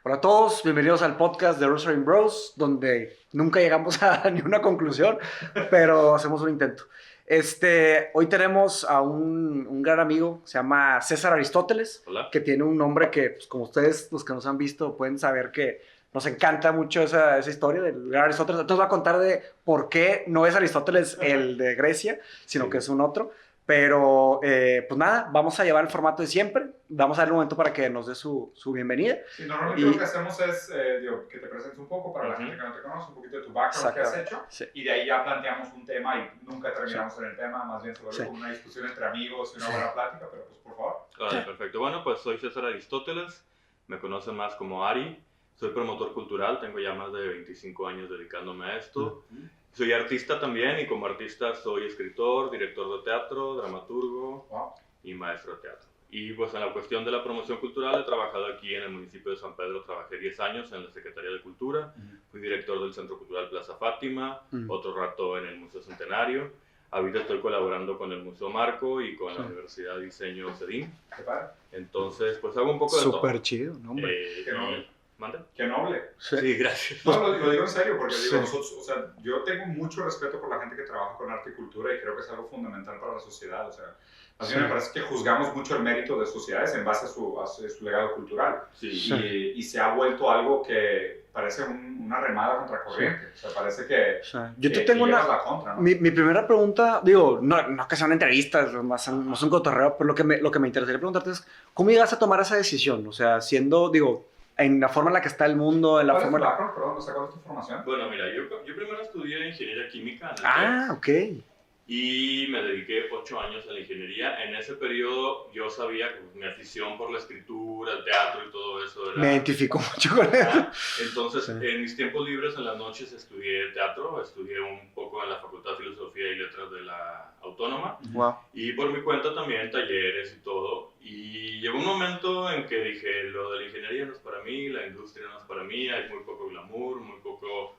Hola a todos, bienvenidos al podcast de Rosary Bros, donde nunca llegamos a ni una conclusión, pero hacemos un intento. Hoy tenemos a un gran amigo, se llama César Aristóteles, Hola. que tiene un nombre que, pues, como ustedes, los que nos han visto, pueden saber que nos encanta mucho esa historia del gran Aristóteles. Entonces va a contar de por qué no es Aristóteles el de Grecia, sino Sí. que es un otro. Pero, pues nada, vamos a llevar el formato de siempre. Vamos a darle un momento para que nos dé su bienvenida. Sí, normalmente lo que hacemos es que te presentes un poco para la gente que no te conoce, un poquito de tu background que has hecho, Sí. y de ahí ya planteamos un tema y nunca terminamos en el tema, más bien se vuelve Sí. como una discusión entre amigos y una buena plática, pero pues por favor. Vale, perfecto. Bueno, pues soy César Aristóteles, me conocen más como Ari, soy promotor cultural, tengo ya más de 25 años dedicándome a esto. Soy artista también y como artista soy escritor, director de teatro, dramaturgo y maestro de teatro. Y pues en la cuestión de la promoción cultural he trabajado aquí en el municipio de San Pedro, trabajé 10 años en la Secretaría de Cultura, fui director del Centro Cultural Plaza Fátima, otro rato en el Museo Centenario. Ahorita estoy colaborando con el Museo Marco y con la Universidad de Diseño CEDIM. ¿Qué padre? Entonces, pues hago un poco de todo. Súper chido, ¿no, hombre? Qué noble. ¿Mande? Qué noble. Sí, gracias. No, lo digo en serio, porque digo, Sí. nosotros, o sea, yo tengo mucho respeto por la gente que trabaja con arte y cultura y creo que es algo fundamental para la sociedad. O sea, a mí me parece que juzgamos mucho el mérito de sociedades en base a su legado cultural. Sí. Y se ha vuelto algo que parece una remada contra corriente. O sea, parece que, O sea, yo te que tengo llevas una... la contra, ¿no? Mi primera pregunta, digo, no que sean entrevistas, no es un cotorreo, pero lo que me interesaría preguntarte es, ¿cómo llegaste a tomar esa decisión? O sea, siendo, digo, en la forma en la que está el mundo, en la ¿Cuál es forma... tu background? Perdón, ¿me sacó tu formación? Bueno, mira, yo primero estudié ingeniería química en el Ah, TEC, ok. y me dediqué 8 años a la ingeniería. En ese periodo yo sabía que mi afición por la escritura, el teatro y todo eso era... Me identifico mucho con eso. Entonces, Sí. en mis tiempos libres, en las noches, estudié teatro, estudié un poco en la Facultad de Filosofía y Letras de la Autónoma, Wow. y por mi cuenta también talleres y todo. Y llegó un momento en que dije, lo de la ingeniería no es para mí, la industria no es para mí, hay muy poco glamour, muy poco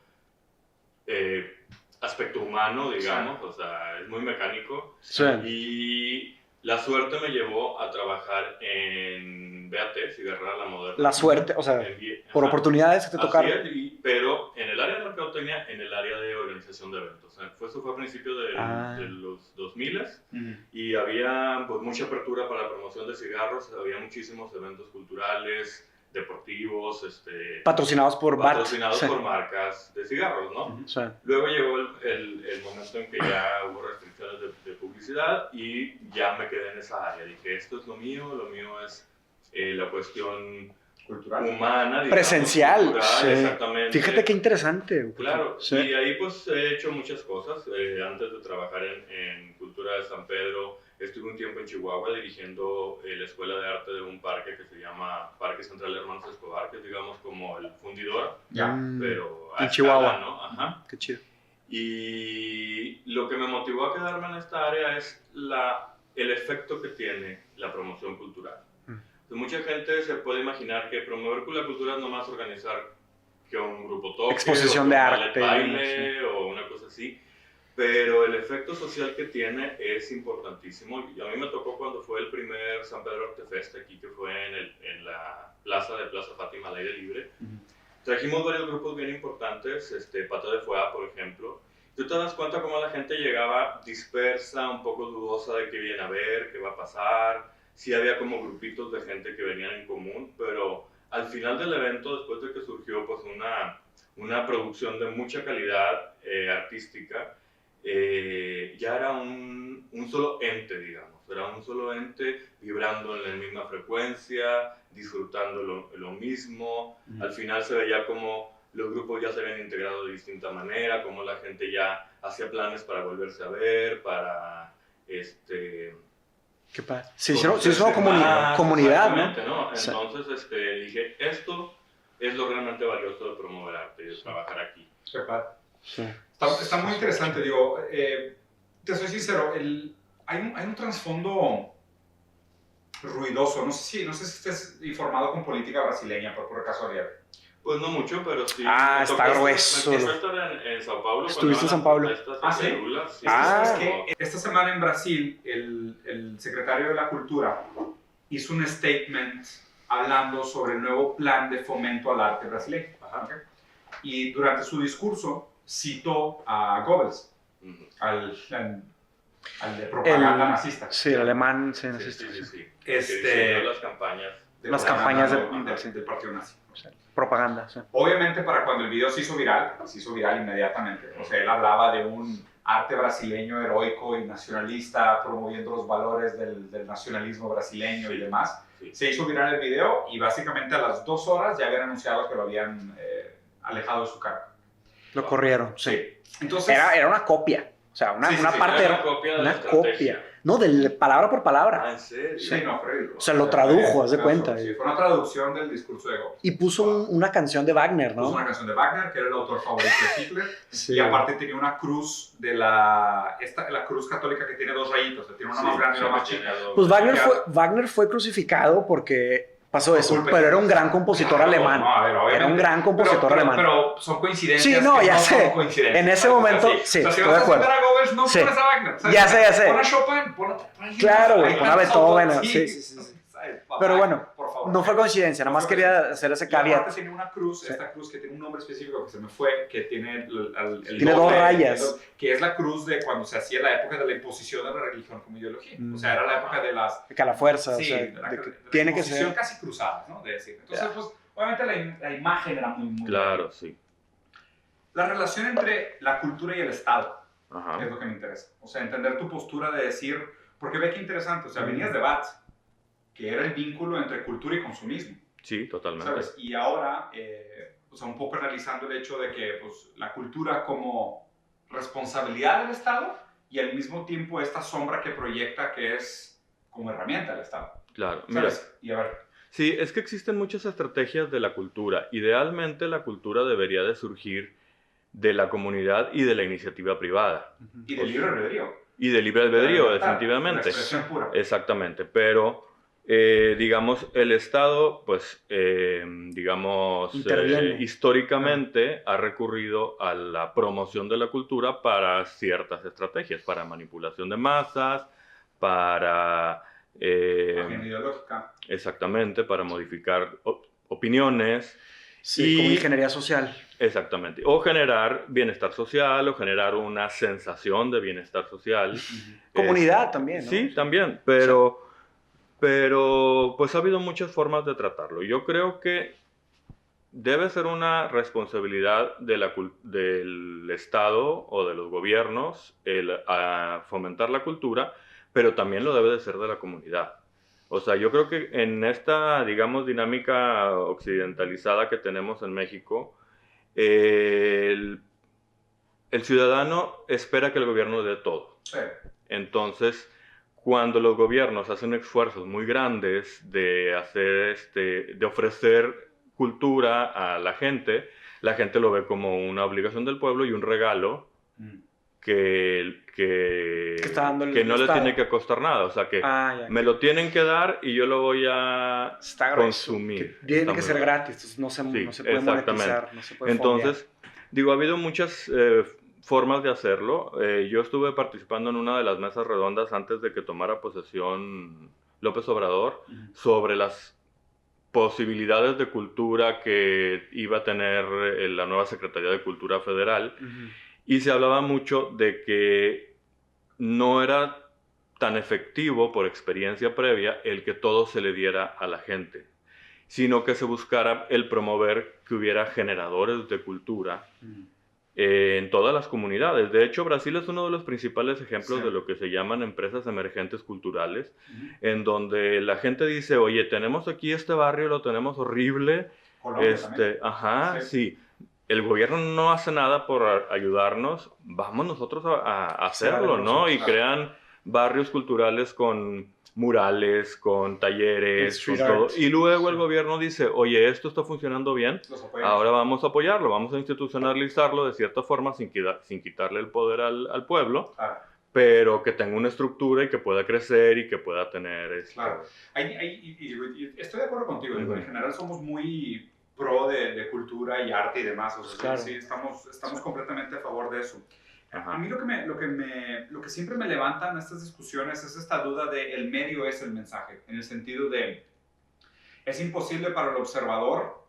aspecto humano, digamos, o sea, es muy mecánico. Sí. Y la suerte me llevó a trabajar en BAT, Cigarra La Moderna. La suerte, o sea, por oportunidades que te Así tocaron. es, pero en el área de mercadotecnia, en el área de organización de eventos. Eso fue a principios de los 2000 y había pues mucha apertura para la promoción de cigarros, había muchísimos eventos culturales, deportivos, Patrocinados por BAT. patrocinados Sí. por marcas de cigarros, ¿no? Sí. Luego llegó el momento en que ya hubo restricciones de publicidad y ya me quedé en esa área. Dije, esto es lo mío es la cuestión Cultural. humana, digamos, presencial. cultural, Sí. exactamente. Fíjate qué interesante. Claro, Sí. y ahí pues he hecho muchas cosas. Antes de trabajar en Cultura de San Pedro, estuve un tiempo en Chihuahua dirigiendo la escuela de arte de un parque que se llama Parque Central Hermanos Escobar, que es digamos como el fundidor, Ya. pero En a Chihuahua. escala, ¿no? Ajá. Qué chido. Y lo que me motivó a quedarme en esta área es el efecto que tiene la promoción cultural. Mucha gente se puede imaginar que promover la cultura es nomás organizar que un grupo toque, Exposición o que de un arte, ballet baile o una cosa así, pero el efecto social que tiene es importantísimo. Y a mí me tocó cuando fue el primer San Pedro Arte Fest aquí, que fue en la plaza de Plaza Fátima al aire libre. Trajimos varios grupos bien importantes, Pata de Foie, por ejemplo. Tú te das cuenta cómo la gente llegaba dispersa, un poco dudosa de qué viene a ver, qué va a pasar. Sí había como grupitos de gente que venían en común, pero al final del evento, después de que surgió pues una producción de mucha calidad artística, ya era un solo ente, digamos. Era un solo ente vibrando en la misma frecuencia, disfrutando lo mismo. Al final se veía como los grupos ya se habían integrado de distinta manera, como la gente ya hacía planes para volverse a ver, para Qué padre. Se hicieron comunidad, ¿no? Exactamente, ¿no? Entonces dije, esto es lo realmente valioso de promover arte y de trabajar aquí. Qué padre. Sí. Está muy interesante, digo, te soy sincero, hay un trasfondo ruidoso, no sé si estés informado con política brasileña por casualidad. Pues no mucho, pero sí. Ah, me está tocó grueso. Me tocó estar en Sao Paulo. ¿Estuviste en Sao cuando Paulo? eran las protestas Ah, ¿sí? de Lula, sí. Ah. Es que esta semana en Brasil, el secretario de la Cultura hizo un statement hablando sobre el nuevo plan de fomento al arte brasileño. Ajá. ¿Ok? Y durante su discurso citó a Goebbels, Ujú. al de propaganda nazista. Sí, el alemán, sí, Sí, nazista. sí, sí, sí. Este- Que diseñó las campañas. De Las propaganda campañas del partido nazi. Propaganda, sí. Obviamente, para cuando el video se hizo viral inmediatamente. O sea, él hablaba de un arte brasileño heroico y nacionalista, promoviendo los valores del nacionalismo brasileño y Sí. demás. Sí. Se hizo viral el video y básicamente a las 2 horas ya habían anunciado que lo habían alejado de su cargo. Lo corrieron, sí. Entonces, Era una copia. O sea, una Sí, sí, sí, parte Era era una copia de la una estrategia. copia. No, palabra por Ah, palabra. ¿en serio? sí, no, Freddy. O sea, lo tradujo, haz de cuenta. Sí, fue una traducción del discurso de Goebbels. Y puso una canción de Wagner, Puso una ¿no? canción de Wagner, que era el autor favorito de Hitler. Sí. Y aparte tenía una cruz de la cruz católica que tiene 2 rayitos. O sea, tiene una más grande y una más chica. Pues Wagner fue crucificado porque pasó eso, Por culpa pero de- era un gran compositor Claro, alemán. no, a ver, obviamente. Era un gran compositor pero, alemán. Pero son coincidencias. Sí, no, que ya no sé. son coincidencias. En ese ¿sabes? momento, O sea, sí, o sea, si estoy vas de a acuerdo. citar a Goebbels, no Sí. pones a Wagner. ¿sabes? Ya sé. Pon a Chopin, pon alguien Claro, más. güey, Hay pon a tantos Beethoven, autores, sí. ¿sabes? Pero bueno, por favor. no fue coincidencia, nada más quería hacer ese Y aparte caveat. tiene una cruz, Sí. esta cruz que tiene un nombre específico que se me fue, que tiene Tiene 2 rayas. que es la cruz de cuando se hacía la época de la imposición de la religión como ideología. O sea, era la época de las... Que a la fuerza, Sí, o sea, de la tiene que imposición ser. casi cruzada, ¿no? De decir. Entonces, Ya. pues, obviamente la imagen era muy... Claro, sí. La relación entre la cultura y el Estado es Ajá. lo que me interesa. O sea, entender tu postura de decir... Porque ve qué interesante, o sea, venías de BAT, que era el vínculo entre cultura y consumismo. Sí, totalmente. ¿Sabes? Y ahora, o sea, un poco analizando el hecho de que pues, la cultura como responsabilidad del Estado y al mismo tiempo esta sombra que proyecta que es como herramienta del Estado. Claro. Mira, ¿Sabes? Y a ver, sí, es que existen muchas estrategias de la cultura. Idealmente la cultura debería de surgir de la comunidad y de la iniciativa privada. y del libre albedrío. Y de libre albedrío, La libertad, la definitivamente. expresión pura. Exactamente, pero digamos, el Estado, pues, digamos, Interviene. históricamente ha recurrido a la promoción de la cultura para ciertas estrategias, para manipulación de masas, para... Agenda ideológica. exactamente, para modificar opiniones. Sí, Y- como ingeniería social. Exactamente. O generar bienestar social, o generar una sensación de bienestar social. Comunidad también, ¿no? Sí, también, pero pues ha habido muchas formas de tratarlo. Yo creo que debe ser una responsabilidad del Estado o de los gobiernos a fomentar la cultura, pero también lo debe de ser de la comunidad. O sea, yo creo que en esta, digamos, dinámica occidentalizada que tenemos en México, el ciudadano espera que el gobierno dé todo. Sí. Entonces, cuando los gobiernos hacen esfuerzos muy grandes de ofrecer cultura a la gente lo ve como una obligación del pueblo y un regalo que está dando el no le Estado. tiene que costar nada. O sea, que Ah, ya. me lo tienen que dar y yo lo voy a Está grueso. consumir. Que tiene Está que muy ser bien. gratis, entonces no se puede exactamente. monetizar, no se puede Entonces, digo, ha habido muchas formas de hacerlo. Yo estuve participando en una de las mesas redondas antes de que tomara posesión López Obrador sobre las posibilidades de cultura que iba a tener la nueva Secretaría de Cultura Federal. fondear. Y se hablaba mucho de que no era tan efectivo por experiencia previa el que todo se le diera a la gente, sino que se buscara el promover que hubiera generadores de cultura en todas las comunidades. De hecho, Brasil es uno de los principales ejemplos Sí. de lo que se llaman empresas emergentes culturales, en donde la gente dice, oye, tenemos aquí este barrio, lo tenemos horrible, Colombia también. ajá, Sí. sí. El gobierno no hace nada por ayudarnos, vamos nosotros a hacerlo, algo ¿no? nosotros, Y claro. crean barrios culturales con murales, con talleres, con Street todo. art. Y luego el gobierno dice, oye, esto está funcionando bien, Los apoyamos. ahora vamos a apoyarlo, vamos a institucionalizarlo de cierta forma sin quitarle el poder al pueblo, Claro. pero que tenga una estructura y que pueda crecer y que pueda tener... Claro. Y estoy de acuerdo contigo. Digo, en Ujú. general somos muy pro de cultura y arte y demás. O sea, Claro. sí, estamos completamente a favor de eso. Ajá. A mí lo que siempre me levanta en estas discusiones es esta duda de el medio es el mensaje. En el sentido de es imposible para el observador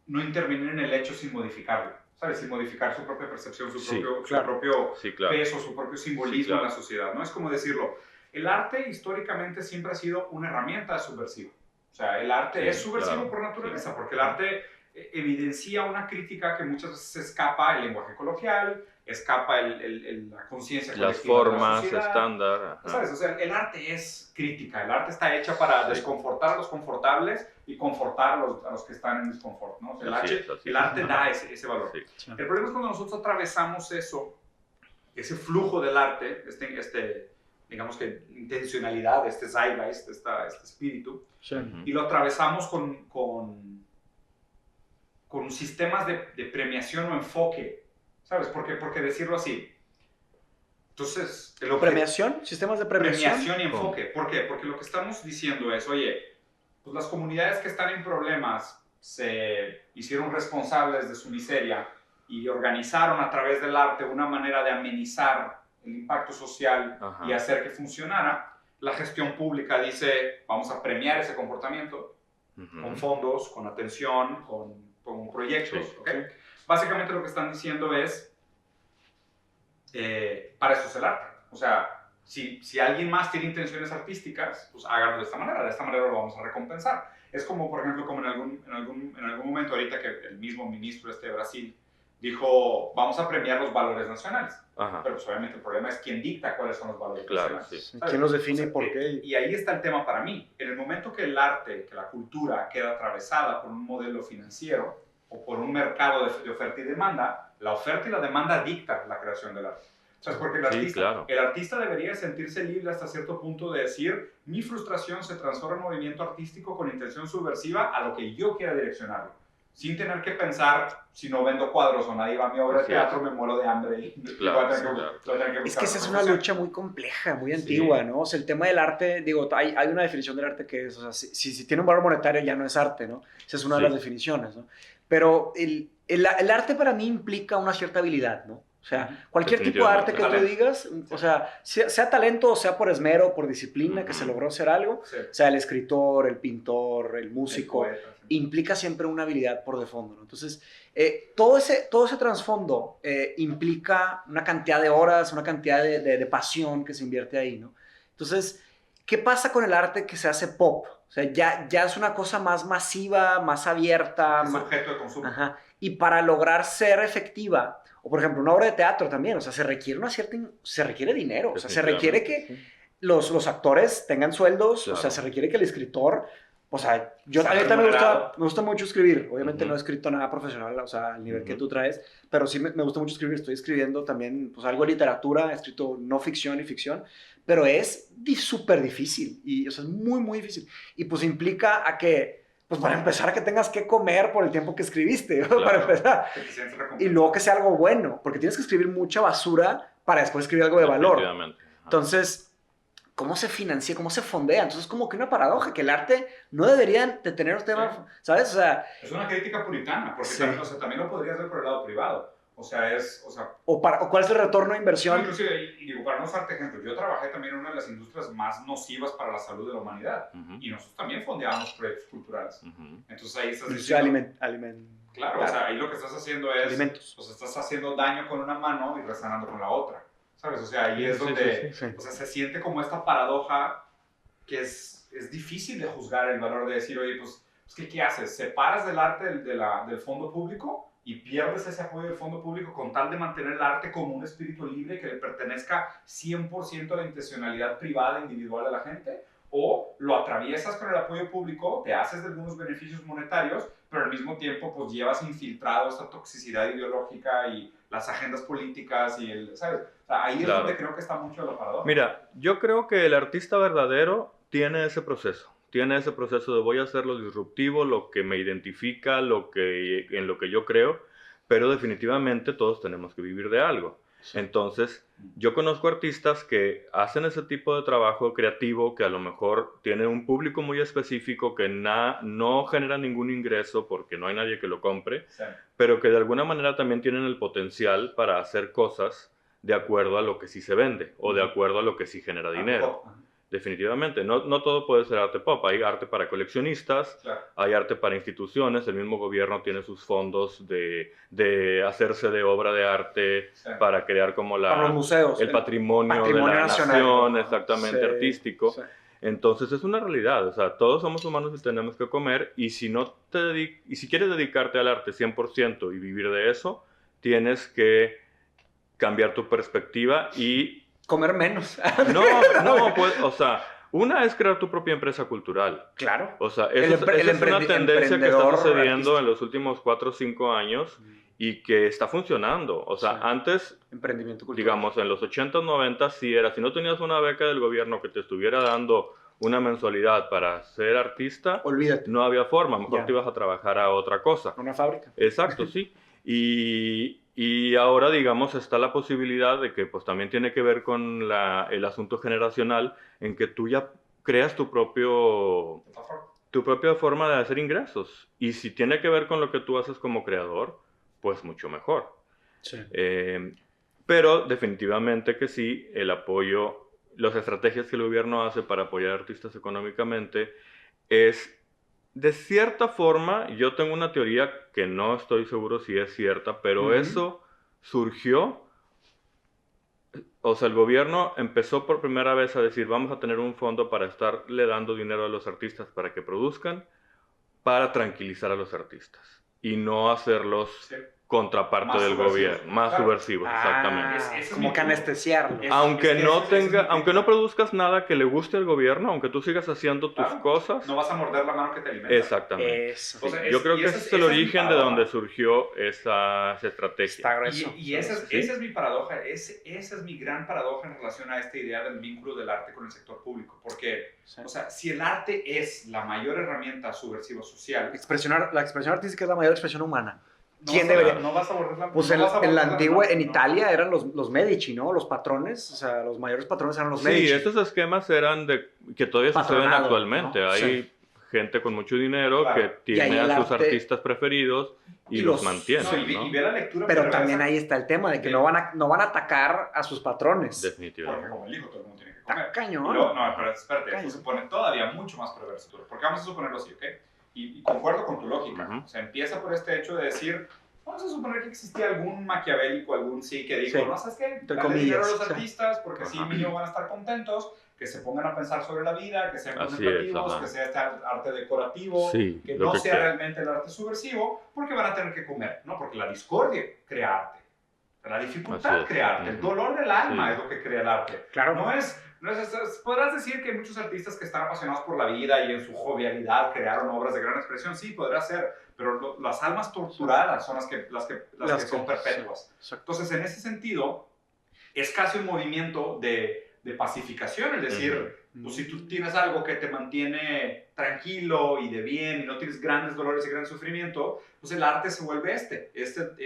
no intervenir en el hecho sin modificarlo, ¿sabes? Sin modificar su propia percepción, su propio peso, su propio simbolismo en la sociedad, ¿no? Es como decirlo, el arte históricamente siempre ha sido una herramienta subversiva. O sea, el arte es subversivo por naturaleza, porque el arte evidencia una crítica que muchas veces escapa el lenguaje coloquial, escapa la conciencia colectiva. Las formas estándar. ¿Sabes? O sea, el arte es crítica, el arte está hecha para desconfortar a los confortables y confortar a los que están en desconfort, ¿no? O sea, el arte da ese valor. Sí. El problema es cuando nosotros atravesamos ese flujo del arte, digamos que intencionalidad, este zeitgeist, este espíritu, y lo atravesamos con sistemas de premiación o enfoque, ¿sabes? Porque decirlo así. Entonces, ¿Premiación? ¿Sistemas de premiación? Premiación y enfoque. ¿Por qué? Porque lo que estamos diciendo es, oye, pues las comunidades que están en problemas se hicieron responsables de su miseria y organizaron a través del arte una manera de amenizar el impacto social y hacer que funcionara. La gestión pública dice, vamos a premiar ese comportamiento con fondos, con atención, con proyectos. Sí. ¿Okay? Básicamente lo que están diciendo es, para eso es el arte. O sea, si alguien más tiene intenciones artísticas, pues háganlo de esta manera lo vamos a recompensar. Es como, por ejemplo, como en algún momento ahorita que el mismo ministro de Brasil dijo, vamos a premiar los valores nacionales. Pero pues, obviamente el problema es quién dicta cuáles son los valores nacionales. Sí. ¿Quién los define y por qué? Y ahí está el tema para mí. En el momento que el arte, que la cultura queda atravesada por un modelo financiero o por un mercado de oferta y demanda, la oferta y la demanda dicta la creación del arte. O sea, es porque el artista debería sentirse libre hasta cierto punto de decir, mi frustración se transforma en movimiento artístico con intención subversiva a lo que yo quiera direccionarlo. Sin tener que pensar, si no vendo cuadros o nadie va a mi obra de teatro, me muero de hambre. Es que esa es una lucha muy compleja, muy antigua, ¿no? O sea, el tema del arte, digo, hay una definición del arte que es, o sea, si tiene un valor monetario ya no es arte, ¿no? Esa es una de las definiciones, ¿no? Pero el arte para mí implica una cierta habilidad, ¿no? O sea, cualquier tipo de arte que tú digas, o sea, sea talento o sea por esmero, por disciplina, que se logró hacer algo, sea el escritor, el pintor, el músico, el poeta, implica siempre una habilidad por de fondo, ¿no? Entonces, todo ese trasfondo implica una cantidad de horas, una cantidad de pasión que se invierte ahí, ¿no? Entonces, ¿qué pasa con el arte que se hace pop? O sea, ya es una cosa más masiva, más abierta. Es objeto de consumo. Y para lograr ser efectiva, o por ejemplo, una obra de teatro también, o sea, se requiere dinero, o sea, se requiere que los actores tengan sueldos, o sea, se requiere que el escritor, o sea, a mí también me gusta mucho escribir, obviamente no he escrito nada profesional, o sea, al nivel que tú traes, pero sí me gusta mucho escribir, estoy escribiendo también, pues algo de literatura, he escrito no ficción y ficción, pero es súper difícil, y o sea, es muy, muy difícil, y pues implica a que, pues para empezar, que tengas que comer por el tiempo que escribiste, ¿no? Para empezar. Y luego que sea algo bueno, porque tienes que escribir mucha basura para después escribir algo de valor. Entonces, ¿cómo se financia? ¿Cómo se fondea? Entonces, es como que una paradoja, que el arte no debería de tener temas, ¿sabes? O sea, es una crítica puritana, porque también lo podrías ver por el lado privado. O sea, ¿O cuál es el retorno de inversión? No, inclusive, y digo, para no usarte ejemplos, yo trabajé también en una de las industrias más nocivas para la salud de la humanidad. Y nosotros también fondeábamos proyectos culturales. Entonces ahí estás diciendo... Claro, o sea, ahí lo que estás haciendo es... Alimentos. O sea, estás haciendo daño con una mano y resanando con la otra. ¿Sabes? O sea, ahí es donde... O sea, se siente como esta paradoja que es difícil de juzgar el valor de decir, oye, pues ¿qué haces? ¿Separas del arte del fondo público? Y pierdes ese apoyo del fondo público con tal de mantener el arte como un espíritu libre que le pertenezca 100% a la intencionalidad privada, individual de la gente, o lo atraviesas con el apoyo público, te haces de algunos beneficios monetarios, pero al mismo tiempo pues llevas infiltrado esta toxicidad ideológica y las agendas políticas y ¿sabes? O sea, ahí es donde creo que está mucho la paradoja. Mira, yo creo que el artista verdadero tiene ese proceso. Tiene ese proceso de voy a hacer lo disruptivo, lo que me identifica, en lo que yo creo, pero definitivamente todos tenemos que vivir de algo. Entonces, yo conozco artistas que hacen ese tipo de trabajo creativo, que a lo mejor tiene un público muy específico, que no genera ningún ingreso porque no hay nadie que lo compre, pero que de alguna manera también tienen el potencial para hacer cosas de acuerdo a lo que sí se vende o de acuerdo a lo que sí genera dinero. definitivamente. No todo puede ser arte pop. Hay arte para coleccionistas, Claro. hay arte para instituciones. El mismo gobierno tiene sus fondos de hacerse de obra de arte Sí. para crear como Para los museos. el patrimonio de patrimonio la nacional. nación, exactamente, Sí, artístico. sí. Entonces es una realidad, o sea, todos somos humanos y tenemos que comer, y si quieres dedicarte al arte 100% y vivir de eso, tienes que cambiar tu perspectiva y Comer menos. no, pues, o sea, una es crear tu propia empresa cultural. Claro. O sea, El esa es una tendencia que está emprendedor sucediendo artístico. en los últimos 4 o 5 años y que está funcionando. O sea, Sí. antes, Emprendimiento cultural. digamos, en los 80s, 90s, si no tenías una beca del gobierno que te estuviera dando una mensualidad para ser artista, Olvídate. no había forma, mejor Ya. te ibas a trabajar a otra cosa. Una fábrica. Exacto, sí. Y ahora, digamos, está la posibilidad de que pues también tiene que ver con el asunto generacional, en que tú ya creas tu propia forma de hacer ingresos. Y si tiene que ver con lo que tú haces como creador, pues mucho mejor. Sí. Pero definitivamente que sí, el apoyo, las estrategias que el gobierno hace para apoyar a artistas económicamente es, de cierta forma, yo tengo una teoría que no estoy seguro si es cierta, pero eso surgió, o sea, el gobierno empezó por primera vez a decir, vamos a tener un fondo para estarle dando dinero a los artistas para que produzcan, para tranquilizar a los artistas y no hacerlos contraparte Más del subversivos. gobierno, más Claro. subversivos, exactamente. Ese es Como mi que punto. anestesiarlo. Aunque no produzcas nada que le guste al gobierno, aunque tú sigas haciendo tus Claro. cosas. No vas a morder la mano que te alimenta. Exactamente. Eso. O sea, Yo creo que ese es el esa mi origen de paradoja. donde surgió esa estrategia. Está grueso. Y esa es mi paradoja, esa es mi gran paradoja en relación a esta idea del vínculo del arte con el sector público. Porque, Sí. o sea, si el arte es la mayor herramienta subversiva social, La expresión artística es la mayor expresión humana. no ¿Quién vas a- debería? No vas a borrar la Pues no en vas a la borrar la antigua, mano, en no. Italia eran los Medici, ¿no? Los patrones, o sea, los mayores patrones eran los Sí, Medici. esos esquemas eran que todavía suceden Patronado, actualmente. ¿no? Hay Sí. gente con mucho dinero Claro. que Y ahí tiene el a sus arte- artistas preferidos y y los los- mantiene, No, y ¿no? ve la lectura Pero perversa, también ahí está el tema de que no van a atacar a sus patrones. porque Definitivamente. como el hijo todo el mundo tiene que comer. Está cañón. Y luego, no, pero espérate, Cañón. eso se pone todavía mucho más perverso, Arturo, porque vamos a suponerlo así, ¿ok? Y concuerdo con tu lógica. Ujú. O sea, empieza por este hecho de decir, vamos a suponer que existía algún maquiavélico, algún que dijo, Sí. no, ¿sabes qué? Entre Dale dinero a comillas, los sí. artistas porque así Ajá. mínimo van a estar contentos, que se pongan a pensar sobre la vida, que sean Así es, contemplativos, ajá. que sea este arte decorativo, Sí, que lo no que sea sea. realmente el arte subversivo, porque van a tener que comer, ¿no? Porque la discordia crea arte. La dificultad Así es. crea arte, el Ujú. dolor del alma Sí. es lo que crea el arte. Claro. Podrás decir que hay muchos artistas que están apasionados por la vida y en su jovialidad crearon obras de gran expresión, sí, podrá ser, pero las almas torturadas son las que son perpetuas. Sí. Entonces, en ese sentido, es casi un movimiento de pacificación, es decir, pues, si tú tienes algo que te mantiene tranquilo y de bien y no tienes grandes dolores y gran sufrimiento, pues el arte se vuelve esta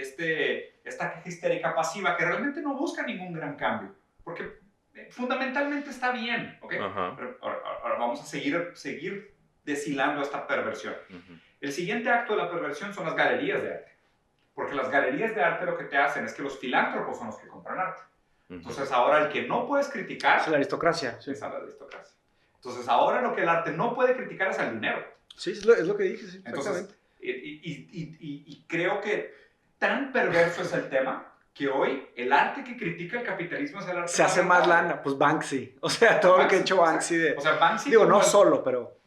queja histérica pasiva que realmente no busca ningún gran cambio, porque fundamentalmente está bien, ¿ok? Ajá. Pero ahora vamos a seguir deshilando esta perversión. Ujú. El siguiente acto de la perversión son las galerías de arte, porque las galerías de arte lo que te hacen es que los filántropos son los que compran arte. Ujú. Entonces ahora el que no puedes criticar Es la aristocracia. Sí, es a la aristocracia. Entonces ahora lo que el arte no puede criticar es al dinero. sí es lo que dije, sí, Entonces, exactamente. y creo que tan perverso es el tema que hoy el arte que critica el capitalismo es el arte Se hace más rentable. lana, pues Banksy. O sea, todo lo que ha hecho Banksy de... O sea, Banksy Digo, como no el- solo, pero...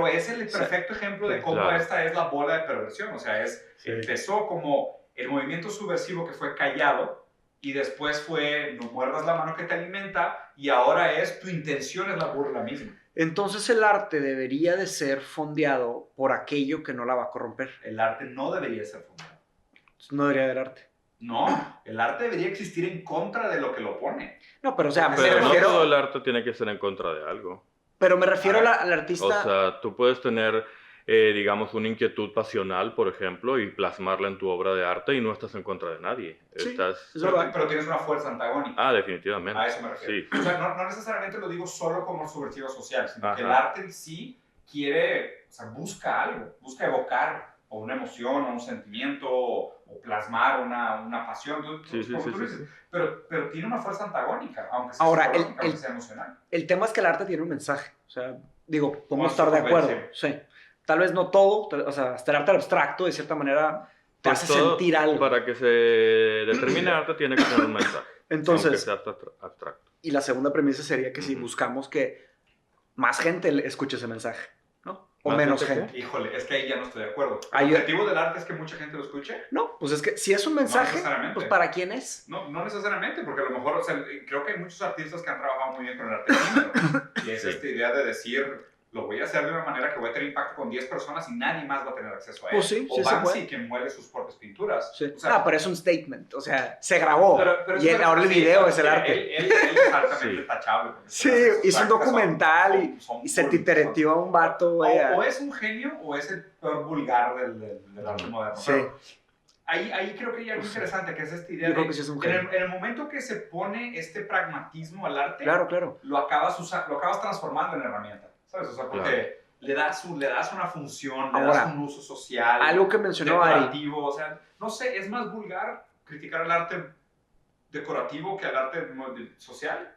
es el perfecto ejemplo de cómo Claro. esta es la bola de perversión. O sea, Sí. empezó como el movimiento subversivo que fue callado y después fue no muerdas la mano que te alimenta y ahora tu intención es la burla misma. Entonces el arte debería de ser fondeado por aquello que no la va a corromper. El arte no debería ser fundado. No debería haber arte. No, el arte debería existir en contra de lo que lo pone. No, pero o sea, Pero me Pero no refiero... todo el arte tiene que ser en contra de algo. Pero me refiero A ver, al artista... O sea, tú puedes tener, digamos, una inquietud pasional, por ejemplo, y plasmarla en tu obra de arte y no estás en contra de nadie. Sí, Estás... es verdad. Pero tienes una fuerza antagónica. Ah, definitivamente. A eso me refiero. Sí. O sea, no necesariamente lo digo solo como subversivo social, sino que el Ajá. arte en sí quiere, o sea, busca algo, busca evocar o una emoción, o un sentimiento, o plasmar una pasión. Pero tiene una fuerza antagónica, aunque sea Ahora, psicológica, aunque sea emocional. El tema es que el arte tiene un mensaje. O sea, digo, podemos Bueno, estar de acuerdo. sí. Sí. Tal vez no todo, o sea, hasta el arte abstracto, de cierta manera, te Pues hace todo, sentir algo. Para que se determine arte tiene que tener un mensaje. Entonces, aunque sea abstracto. y la segunda premisa sería que si buscamos que más gente escuche ese mensaje, ¿no? O ¿Más menos gente gente. Híjole, es que ahí ya no estoy de acuerdo. ¿El Ahí- objetivo del arte es que mucha gente lo escuche? No, pues es que si es un mensaje, necesariamente. pues ¿para quién es? No necesariamente, porque a lo mejor, o sea, creo que hay muchos artistas que han trabajado muy bien con el arte efímero. Y es Sí. esta idea de decir, lo voy a hacer de una manera que voy a tener impacto con 10 personas y nadie más va a tener acceso a él. Pues sí, o sí se Banksy, puede. que muere sus propias pinturas. Sí. O sea, Pero es un statement, o sea, se grabó. pero y ahora el sí, video es el sí, arte. Él es altamente Sí. tachable. porque Sí, sus hizo un prácticas documental son y se son- titeretió a un vato. o es un genio o es el peor vulgar del arte moderno. Sí. Pero ahí creo que hay algo interesante, que es esta idea Yo de creo que sí es un en genio. el momento que se pone este pragmatismo al arte, Claro. lo acabas transformando en herramienta, ¿sabes? O sea, porque le das una función, le Ahora, das un uso social, Algo que mencionó Ari. decorativo, o sea, no sé, es más vulgar criticar el arte decorativo que al arte social.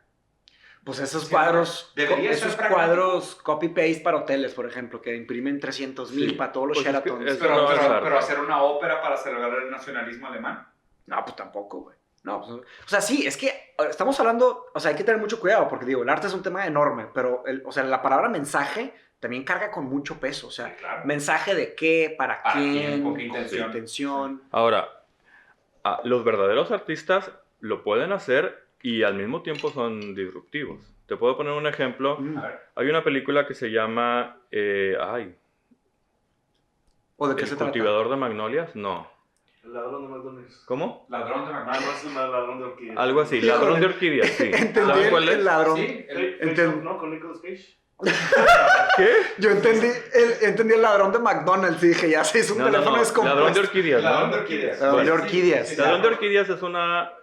Pues esos Sí, cuadros, debería ser esos pragmático. cuadros copy-paste para hoteles, por ejemplo, que imprimen 300,000 Sí. para todos los Pues es que Sheratons. eso Pero, no es arte. pero hacer una ópera para celebrar el nacionalismo alemán. No, pues tampoco, güey. No, pues, o sea, sí, es que estamos hablando, o sea, hay que tener mucho cuidado, porque digo, el arte es un tema enorme, pero, o sea, la palabra mensaje también carga con mucho peso, o sea, Sí, claro. mensaje de qué, para ¿Para quién, quién? ¿Con qué con intención? Ahora, los verdaderos artistas lo pueden hacer y al mismo tiempo son disruptivos. Te puedo poner un ejemplo. Mm. A ver, Hay una película que se llama ¿O de qué El se trata? cultivador de magnolias. No. El ladrón de McDonald's. ¿Cómo? ladrón de Ah, McDonald's. no, es un ladrón de orquídeas. Algo así. Híjole. Ladrón de orquídeas, sí. Entendí ¿Sabes cuál el es? ladrón. Sí, Face Enten- Off, ¿no? Con Nicolas Cage. ¿Qué? Yo entendí el ladrón de McDonald's y dije, ya se hizo un No, no, teléfono no. descompuesto. Ladrón de orquídeas, ladrón de ¿no? orquídeas. Ladrón de Bueno, orquídeas. sí, Ladrón de orquídeas es una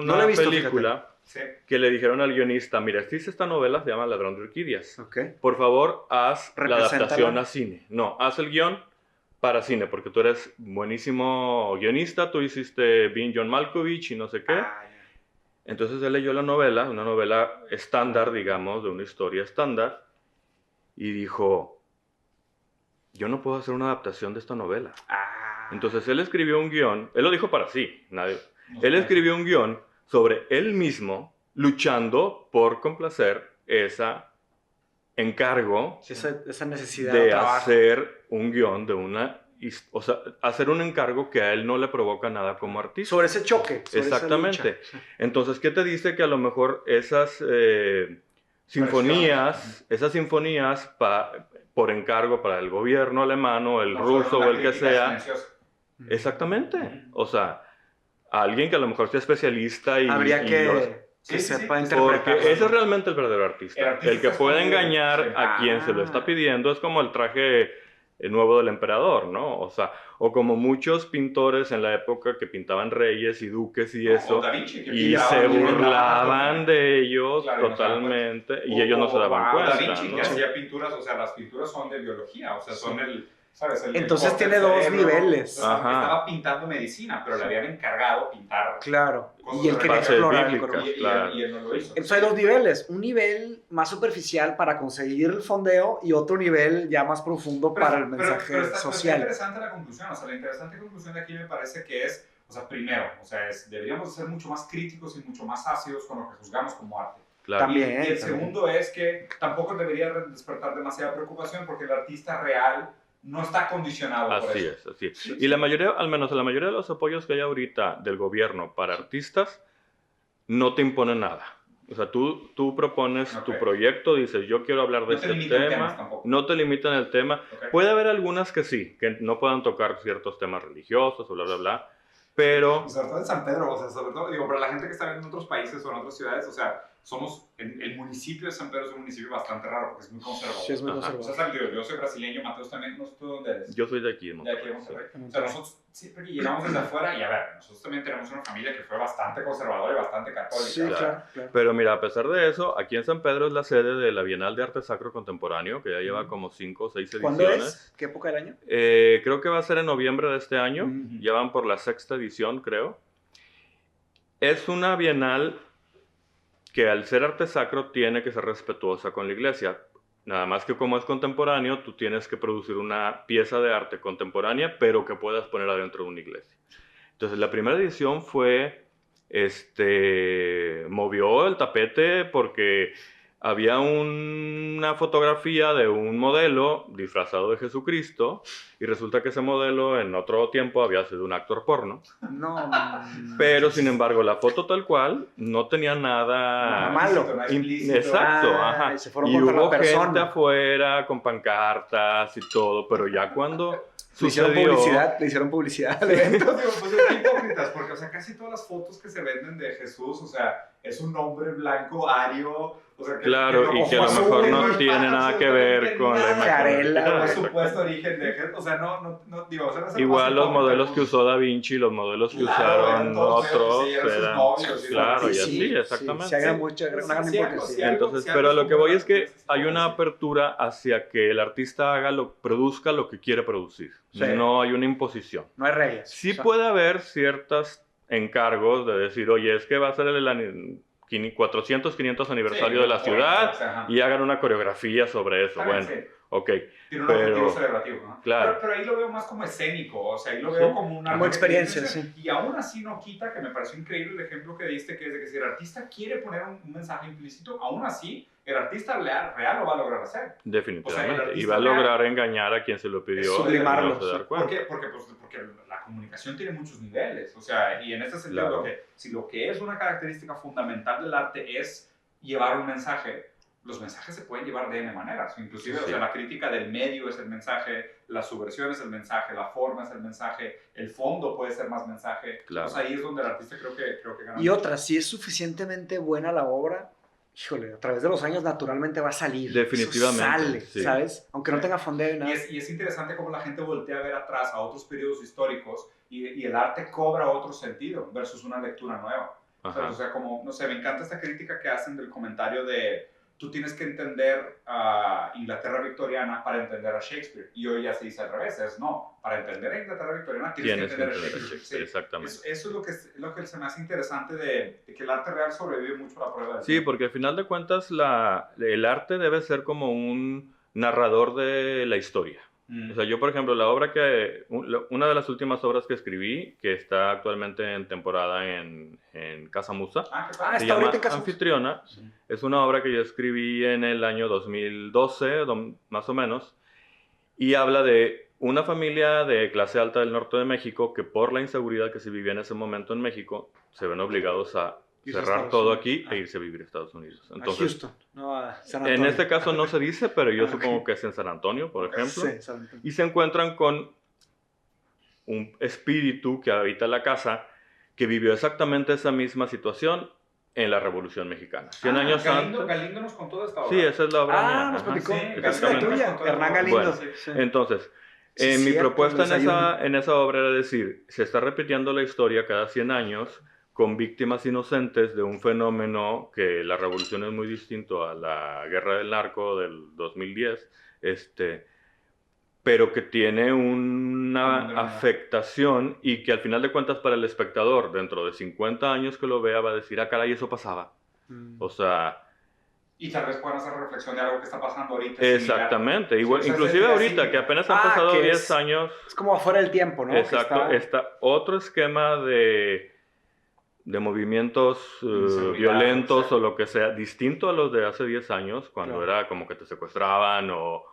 No la he visto, película Sí. que le dijeron al guionista, mira, existe esta novela, se llama Ladrón de orquídeas. Ok. Por favor, haz la Represéntala. adaptación a cine. No, haz el guión para cine, porque tú eres buenísimo guionista, tú hiciste Being John Malkovich y no sé qué. Ah, ya. Entonces él leyó la novela, una novela estándar, digamos, de una historia estándar, y dijo, yo no puedo hacer una adaptación de esta novela. Ah. Entonces él escribió un guión, él lo dijo para sí, él escribió un guión sobre él mismo luchando por complacer esa encargo Sí, esa necesidad de trabajo. hacer un guión de o sea, hacer un encargo que a él no le provoca nada como artista. Sobre ese choque. sobre esa Exactamente. lucha. Entonces, ¿qué te dice que a lo mejor esas sinfonías, por encargo para el gobierno alemán o el No fueron ruso una o el que crítica sea, silenciosa. exactamente. O sea, alguien que a lo mejor sea especialista y Habría y que Sí, sí, sepa sí. interpretar. porque ese es realmente el verdadero artista. El artista El que es puede como- engañar sí. a quien se lo Ah. está pidiendo es como el traje nuevo del emperador, ¿no? O sea, o como muchos pintores en la época que pintaban reyes y duques y O eso, Da Vinci, que y pintaba se bien, burlaban de ellos Claro, no se daban totalmente, y ellos no se daban wow, Da cuenta, Vinci, ¿no? que hacía pinturas, o sea, las pinturas son de biología, o sea, son ¿sabes? Entonces corte tiene del dos cerebro. niveles. O sea, Ajá. estaba pintando medicina, pero le habían encargado pintar. Claro. Cosas Y él quería bases explorar el bíblicas. cuerpo. Y él no lo hizo. Entonces hay dos niveles. Un nivel más superficial para conseguir el fondeo y otro nivel ya más profundo para el mensaje está social. interesante la conclusión, o sea, la interesante conclusión de aquí me parece que es, o sea, primero, o sea, deberíamos ser mucho más críticos y mucho más ácidos con lo que juzgamos como arte. Claro. También. Y el segundo es que tampoco debería despertar demasiada preocupación porque el artista real no está condicionado por Así eso. es, así es. Y la mayoría, al menos la mayoría de los apoyos que hay ahorita del gobierno para artistas, no te imponen nada. O sea, tú propones tu Ok. proyecto, dices, yo quiero hablar de No te este limitan temas tema, tampoco. no te limitan el tema. Ok. Puede haber algunas que sí, que no puedan tocar ciertos temas religiosos o bla, bla, bla, pero Sobre todo en San Pedro, o sea, sobre todo, digo, para la gente que está en otros países o en otras ciudades, o sea, el municipio de San Pedro es un municipio bastante raro porque es muy conservador. Sí, es muy Ajá. conservador. O sea, yo soy brasileño, Mateus también, no sé tú dónde eres. Yo soy de aquí, De Monterrey. aquí de Monterrey. Sí. O sea, nosotros siempre que llegamos desde afuera, y a ver, nosotros también tenemos una familia que fue bastante conservadora y bastante católica. Sí, o sea, claro, claro. Pero mira, a pesar de eso, aquí en San Pedro es la sede de la Bienal de Arte Sacro Contemporáneo, que ya lleva como 5 o 6 ¿Cuándo ediciones. es? ¿Qué época del año? Creo que va a ser en noviembre de este año. Ujú. Ya van por la 6ª edición, creo. Es una bienal que al ser arte sacro tiene que ser respetuosa con la iglesia. Nada más que como es contemporáneo, tú tienes que producir una pieza de arte contemporánea, pero que puedas poner adentro de una iglesia. Entonces, la primera edición movió el tapete porque había una fotografía de un modelo disfrazado de Jesucristo y resulta que ese modelo en otro tiempo había sido un actor porno. No. Pero, sin embargo, la foto tal cual no tenía nada... Malo. No explícito. Exacto, Ah, ajá. y se fueron Y contra la hubo gente persona. afuera con pancartas y todo, pero ya cuando Le hicieron sucedió... publicidad al evento. Digo, pues es hipócritas, porque, o sea, casi todas las fotos que se venden de Jesús, o sea, es un hombre blanco, ario, o sea, Claro, y que a lo ojo mejor azul, no no tiene nada que ver con la imagen Carela, original, por exacto. supuesto origen de Jesús, o sea, no, digo, o sea, no es el Igual más los hipócrita, modelos que pues, usó Da Vinci, los modelos que claro, usaron eran todos otros, feos, sí, eran sus eran... novios, sí, Claro, y sí, así, sí, exactamente. Se agrega Sí. mucha, una Sí, gran sí, hipocresía. sí, algo- Entonces, sí, pero algo lo que voy es que como- hay una sí. apertura hacia que el artista produzca lo que quiere producir. Sí. No hay una imposición. No hay reglas. Sí O sea, puede haber ciertos encargos de decir, oye, es que va a ser el 400, 500 aniversario Sí, de la por ciudad ejemplo, ajá. y hagan una coreografía sobre eso. Está bien, Bueno, sí. ok. Tiene un Pero- objetivo celebrativo, ¿no? Claro. Pero ahí lo veo más como escénico, o sea, ahí lo Sí. veo como una... Como experiencia, sí. Y aún así no quita, que me pareció increíble el ejemplo que diste, que es de que si el artista quiere poner un mensaje implícito, aún así el artista real lo va a lograr hacer. Definitivamente. O sea, el y va a artista lograr engañar a quien se lo pidió. Sublimarlo, y no se dar cuenta. Porque la comunicación tiene muchos niveles, o sea, y en este sentido, Claro. si lo que es una característica fundamental del arte es llevar un mensaje, los mensajes se pueden llevar de N maneras, inclusive, Sí. o sea, la crítica del medio es el mensaje, la subversión es el mensaje, la forma es el mensaje, el fondo puede ser más mensaje, Claro. o sea, ahí es donde el artista creo que gana. Y otra, si es suficientemente buena la obra, híjole, a través de los años naturalmente va a salir. Definitivamente, Eso sale, sí. ¿sabes? Aunque no tenga fondeo y nada. Y es interesante cómo la gente voltea a ver atrás a otros periodos históricos y el arte cobra otro sentido versus una lectura nueva. Ajá. O sea, como, no sé, me encanta esta crítica que hacen del comentario de tú tienes que entender a Inglaterra victoriana para entender a Shakespeare. Y hoy ya se dice al revés, es no, para entender a Inglaterra victoriana tienes que entender a Shakespeare. Sí. Exactamente. Eso es lo que se me hace interesante de que el arte real sobrevive mucho a la prueba del Sí, tiempo. porque al final de cuentas el arte debe ser como un narrador de la historia. O sea, yo, por ejemplo, una de las últimas obras que escribí, que está actualmente en temporada en Casa Musa, Qué Ah, padre. se está llama ahorita en Casa Musa. Anfitriona. Sí. Es una obra que yo escribí en el año 2012, más o menos, y habla de una familia de clase alta del norte de México que por la inseguridad que se vivía en ese momento en México, se ven obligados a Irse a cerrar Estados todo Unidos. aquí Ah. e irse a vivir a Estados Unidos. A Entonces, Houston, no a San en Antonio. este caso no se dice, pero yo Ah, ok. supongo que es en San Antonio, por ejemplo. Sí, San Antonio. Y se encuentran con un espíritu que habita la casa que vivió exactamente esa misma situación en la Revolución Mexicana. 100 años antes. Galindo nos contó esta obra. Sí, esa es la obra mía. Nos ajá. platicó. sí, Esa es la exactamente. tuya, Hernán Galindo. Bueno, Sí. Entonces, Sí, mi cierto, propuesta el en esa obra era decir, se está repitiendo la historia cada 100 años con víctimas inocentes de un fenómeno que la revolución es muy distinto a la guerra del narco del 2010, pero que tiene una afectación y que al final de cuentas para el espectador, dentro de 50 años que lo vea, va a decir, ah, caray, eso pasaba. Mm. O sea, Y tal vez puedan hacer reflexión de algo que está pasando ahorita. exactamente. Igual, Sí, o sea, inclusive sería ahorita, así. que apenas han Ah, pasado que 10 es- años. Es como afuera del tiempo, ¿no? Exacto, Que está otro esquema de movimientos Inseguridad, violentos sí. o lo que sea, distinto a los de hace 10 años, cuando Claro. era como que te secuestraban o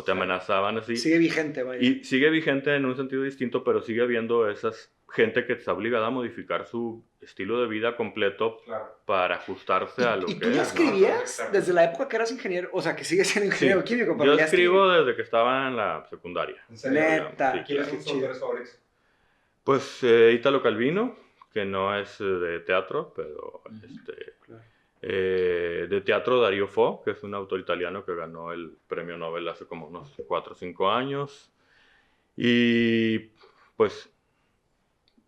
te amenazaban así. sigue vigente, vaya. Y sigue vigente en un sentido distinto, pero sigue habiendo esas gente que está obligada a modificar su estilo de vida completo Claro. para ajustarse a lo ¿Y que tú ya es, ¿no? escribías Exacto. desde la época que eras ingeniero? O sea, que sigues siendo ingeniero Sí. químico, pero Yo ya escribo desde que estaba en la secundaria. ¿En serio? Neta. Sí, ¿Quiénes Qué son tus chido. autores favoritos? Pues Ítalo Calvino, que no es de teatro, pero Claro. De teatro Dario Fo, que es un autor italiano que ganó el premio Nobel hace como unos 4 o 5 años. Y pues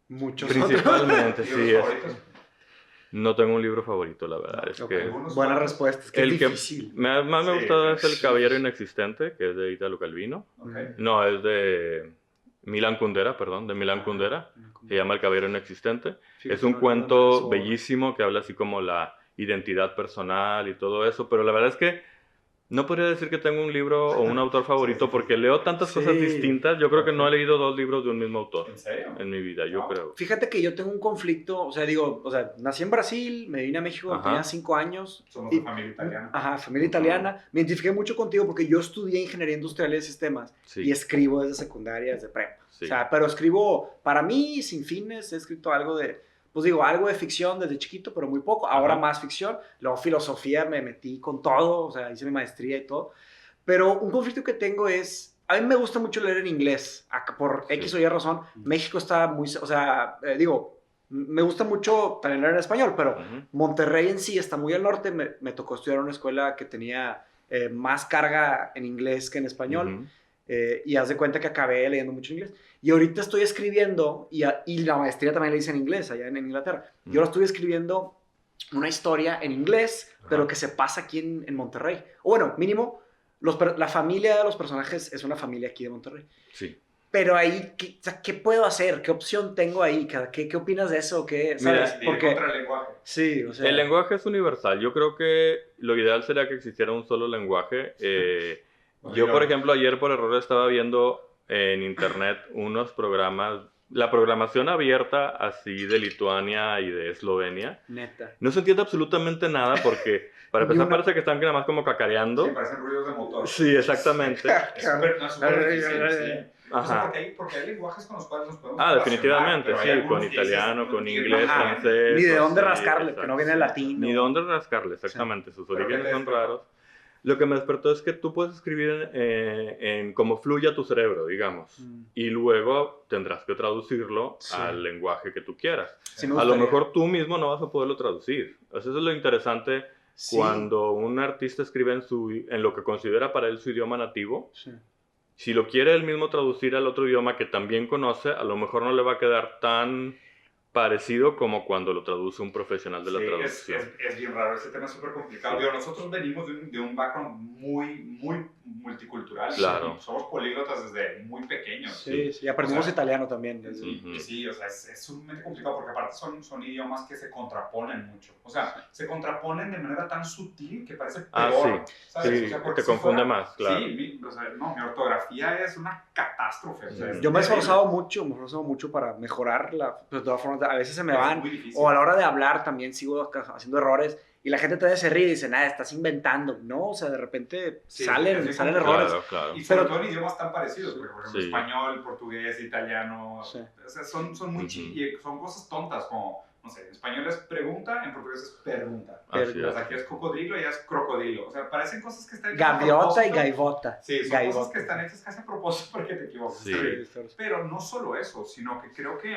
Muchos principalmente, ¿Libros sí, favoritos? no tengo un libro favorito, la verdad. Es Ok, que ¿Algunos buena cuantos? respuesta. Es que el es que difícil. más me ha Sí, gustado es El sí. Caballero Inexistente, que es de Italo Calvino. Ok. No, es de Milan Kundera, perdón, de Milan Kundera. Se llama El Caballero Inexistente. Fíjate, Es un no cuento recuerdo su obra. bellísimo que habla así como la identidad personal y todo eso, pero la verdad es que no podría decir que tengo un libro o un autor favorito porque leo tantas Sí. cosas distintas. Yo creo que no he leído 2 libros de un mismo autor ¿En serio? en mi vida, yo Wow. creo. Fíjate que yo tengo un conflicto, o sea, digo, o sea, nací en Brasil, me vine a México cuando Ajá. tenía 5 años. Somos y- de familia italiana. Ajá, familia italiana. Me identifiqué mucho contigo porque yo estudié ingeniería industrial y de sistemas Sí. y escribo desde secundaria, desde prepa. Sí. O sea, pero escribo para mí sin fines, he escrito algo de, pues digo, algo de ficción desde chiquito, pero muy poco. Ahora Ajá. más ficción. Luego filosofía me metí con todo, o sea, hice mi maestría y todo. Pero un conflicto que tengo es, a mí me gusta mucho leer en inglés, por Sí. X o Y razón. México está muy, o sea, digo, me gusta mucho también leer en español, pero Ujú. Monterrey en sí está muy al norte. Me tocó estudiar en una escuela que tenía más carga en inglés que en español. Ujú. Y haz de cuenta que acabé leyendo mucho inglés. Y ahorita estoy escribiendo, y la maestría también la hice en inglés, allá en Inglaterra. Y ahora estoy escribiendo una historia en inglés, Ajá. pero que se pasa aquí en Monterrey. O bueno, mínimo, la familia de los personajes es una familia aquí de Monterrey. Sí. Pero ahí, o sea, ¿qué puedo hacer? ¿Qué opción tengo ahí? ¿Qué opinas de eso? ¿Qué, Mira, ¿sabes? Ir Porque, contra el lenguaje. sí, o sea... El lenguaje es universal. Yo creo que lo ideal sería que existiera un solo lenguaje. Yo, por ejemplo, ayer por error estaba viendo en internet unos programas, la programación abierta así de Lituania y de Eslovenia. Neta. No se entiende absolutamente nada porque, para Ni empezar, una- parece que están nada más como Sí, cacareando. parecen ruidos de motor. Sí, exactamente. Es súper no, es súper difícil, sí. O sea, Ajá. porque hay lenguajes con los cuales nos podemos Ah, relacionar, definitivamente, pero hay sí, algunos con que dices, italiano, no con entiendo inglés, nada. francés. Ni de dónde sí, rascarle, exacto, que no viene sí. latino. Ni dónde rascarle, exactamente. Sus ¿Pero qué orígenes te son despertó? raros. Lo que me despertó es que tú puedes escribir en cómo fluya tu cerebro, digamos. Y luego tendrás que traducirlo Sí. al lenguaje que tú quieras. Sí, me A lo gustaría. mejor tú mismo no vas a poderlo traducir. Eso es lo interesante Sí. cuando un artista escribe en lo que considera para él su idioma nativo. Sí. Si lo quiere él mismo traducir al otro idioma que también conoce, a lo mejor no le va a quedar tan parecido como cuando lo traduce un profesional de la Sí, traducción. es bien raro, ese tema es súper complicado. Sí. Digo, nosotros venimos de un background muy multicultural. Claro. Y somos políglotas desde muy pequeños. Sí, sí, aprendimos O sea, italiano también. Ujú. Sí, o sea, es sumamente complicado porque aparte son idiomas que se contraponen mucho. O sea, se contraponen de manera tan sutil que parece Ah, peor. sí. ¿Sabes? Sí, O sea, porque te confunde más, claro. Sí, o sea, no, mi ortografía es una catástrofe. O sea, es Yo me he terrible. esforzado mucho para mejorarla. Pero de todas formas, a veces se me Es van. muy difícil. O a la hora de hablar también sigo haciendo errores. Y la gente todavía se ríe y dice, nada, estás inventando. No, o sea, de repente Sí, salen es salen complicado. errores. Claro, claro. Y sobre Pero- todo en idiomas tan parecidos, porque por ejemplo Sí. español, portugués, italiano, Sí. o sea, son muy Ujú. y son cosas tontas como, no sé, en español es pregunta, en portugués es pergunta. Así O es. sea, aquí es cocodrilo y ya es crocodilo. O sea, parecen cosas que están hechas a Gaviota y propósito. gaivota. Sí, son Gaivota. cosas que están hechas casi a propósito porque te equivocas. Sí. Es terrible. Pero no solo eso, sino que creo que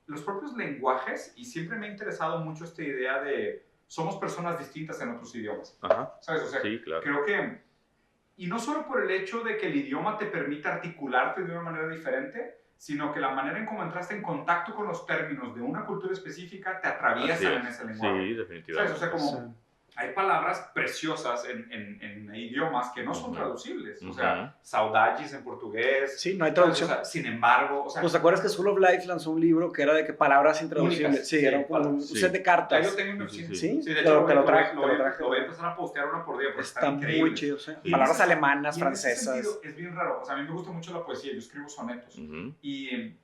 los propios lenguajes, y siempre me ha interesado mucho esta idea de somos personas distintas en otros idiomas. Ajá. ¿Sabes? O sea, Sí, claro. creo que, y no solo por el hecho de que el idioma te permita articularte de una manera diferente, sino que la manera en cómo entraste en contacto con los términos de una cultura específica te Así atraviesan en es. ese lenguaje. Sí, definitivamente. ¿Sabes? O sea, como Sí. hay palabras preciosas en idiomas que no son Ujú. traducibles. O Ujú. sea, saudades en portugués. Sí, no hay ¿sabes? traducción. O sea, sin embargo, o sea, Pues te acuerdas que School of Life lanzó un libro que era de que palabras intraducibles. Únicas, Sí, sí, era como un sí. set de ahí cartas. lo tengo en mi Sí, oficina. sí, Sí, de te hecho, lo traje, lo voy a empezar a postear una por día porque Está están muy increíbles. chido, sí. Sí. Palabras Y en ese- alemanas, y en ese francesas. sentido, es bien raro. O sea, a mí me gusta mucho la poesía. Yo escribo sonetos. Ujú. Y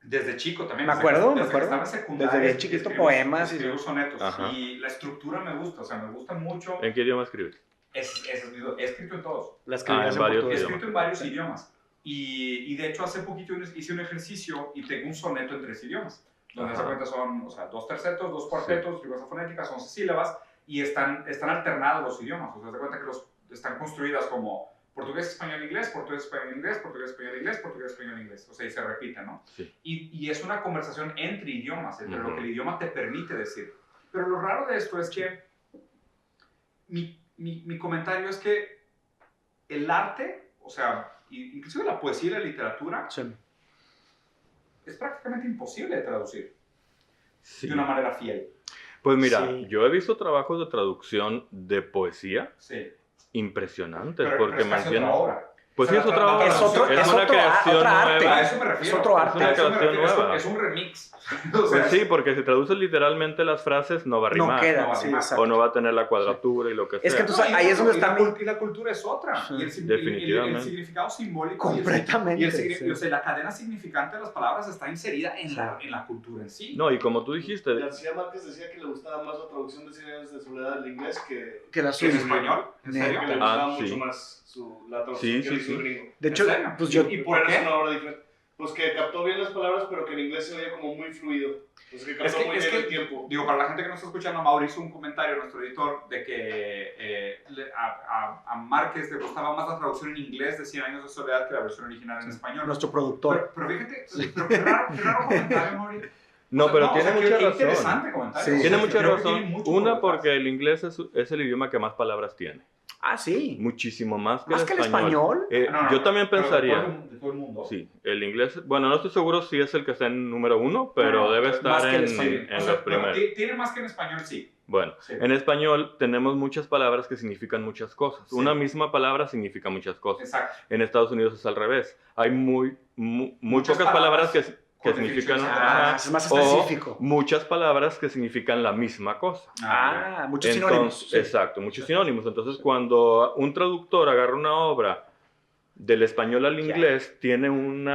desde chico también. Me desde acuerdo, que- me desde que acuerdo. estaba en secundaria, Desde bien chiquito, escribo- poemas y Escribo eso. sonetos. Ajá. Y la estructura me gusta. O sea, me gusta mucho. ¿En qué idioma escribes? He escrito en todos. La escribías en varios He portugués. escrito en varios idiomas. Y de hecho, hace poquito hice un ejercicio y tengo un soneto en 3 idiomas. Donde Ajá. se cuenta son, o sea, 2 tercetos, 2 cuartetos, figuras fonéticas, 11 sílabas, y están alternados los idiomas. O sea, se cuenta que están construidas como portugués, español, inglés, portugués, español, inglés, portugués, español, inglés, portugués, español, inglés. O sea, y se repiten, ¿no? Sí. Y es una conversación entre idiomas, entre lo Ujú. que el idioma te permite decir. Pero lo raro de esto es que mi comentario es que el arte, o sea, inclusive la poesía y la literatura, Sí. es prácticamente imposible de traducir Sí. de una manera fiel. Pues mira, Sí. yo he visto trabajos de traducción de poesía Sí. impresionantes Pero porque es casi mantienen... otra obra. Pues O sí, sea, es otra obra. Es otro- es es una otro- creación otra arte. nueva. A eso me refiero. Es otro arte. A eso me creación refiero. nueva. Es un remix. O Pues sea, sí, porque si traduces literalmente las frases no va a No rimar. queda, no va a sí, rimar. exacto. O no va a tener la cuadratura y lo que Es sea. que entonces ahí es donde está y la cultura es otra. Sí, Y el definitivamente. significado simbólico Completamente, y el sí. o sea, la cadena significante de las palabras está inserida en, Sí. en la cultura en sí. No, y como tú dijiste, García Márquez decía que le gustaba más la traducción de 100 años de soledad del inglés Que la ¿En suya. español? ¿En Neta. serio? que le gustaba Ah, mucho sí. más la traducción Sí, que sí, hizo sí. gringo. De hecho, ¿En serio? pues yo... ¿Y por Pero es qué? una obra diferente. Pues que captó bien las palabras, pero que en inglés se oía como muy fluido. Pues que captó muy bien el tiempo. Digo, para la gente que no está escuchando, Mauro hizo un comentario, nuestro editor, de que a Márquez le gustaba más la traducción en inglés de 100 años de soledad que la versión original en español. Nuestro productor. Pero fíjate, pero qué raro comentario, Mauri. no, O sea, pero o tiene sea, mucha qué razón. interesante comentario. Sí. O sea, Tiene mucha creo que razón. tiene mucho Una, por detrás. porque el inglés es el idioma que más palabras tiene. Ah, sí. Muchísimo más que Más que el español. No, Yo también pero pensaría. de todo el mundo. Sí, el inglés, bueno, no estoy seguro si es el que está en número 1, pero No, debe más estar que el en, español. en O sea, los primeros. Tiene más que en español, sí. Bueno, Sí. en español tenemos muchas palabras que significan muchas cosas. Sí. Una misma palabra significa muchas cosas. Exacto. En Estados Unidos es al revés. Hay muy Muchas pocas palabras que con significan... definiciones. Ah, ajá, es más o específico. muchas palabras que significan la misma cosa. Ah, muchos Entonces, sinónimos. Sí. Exacto, muchos sinónimos. Entonces, cuando un traductor agarra una obra del español al inglés, tiene Un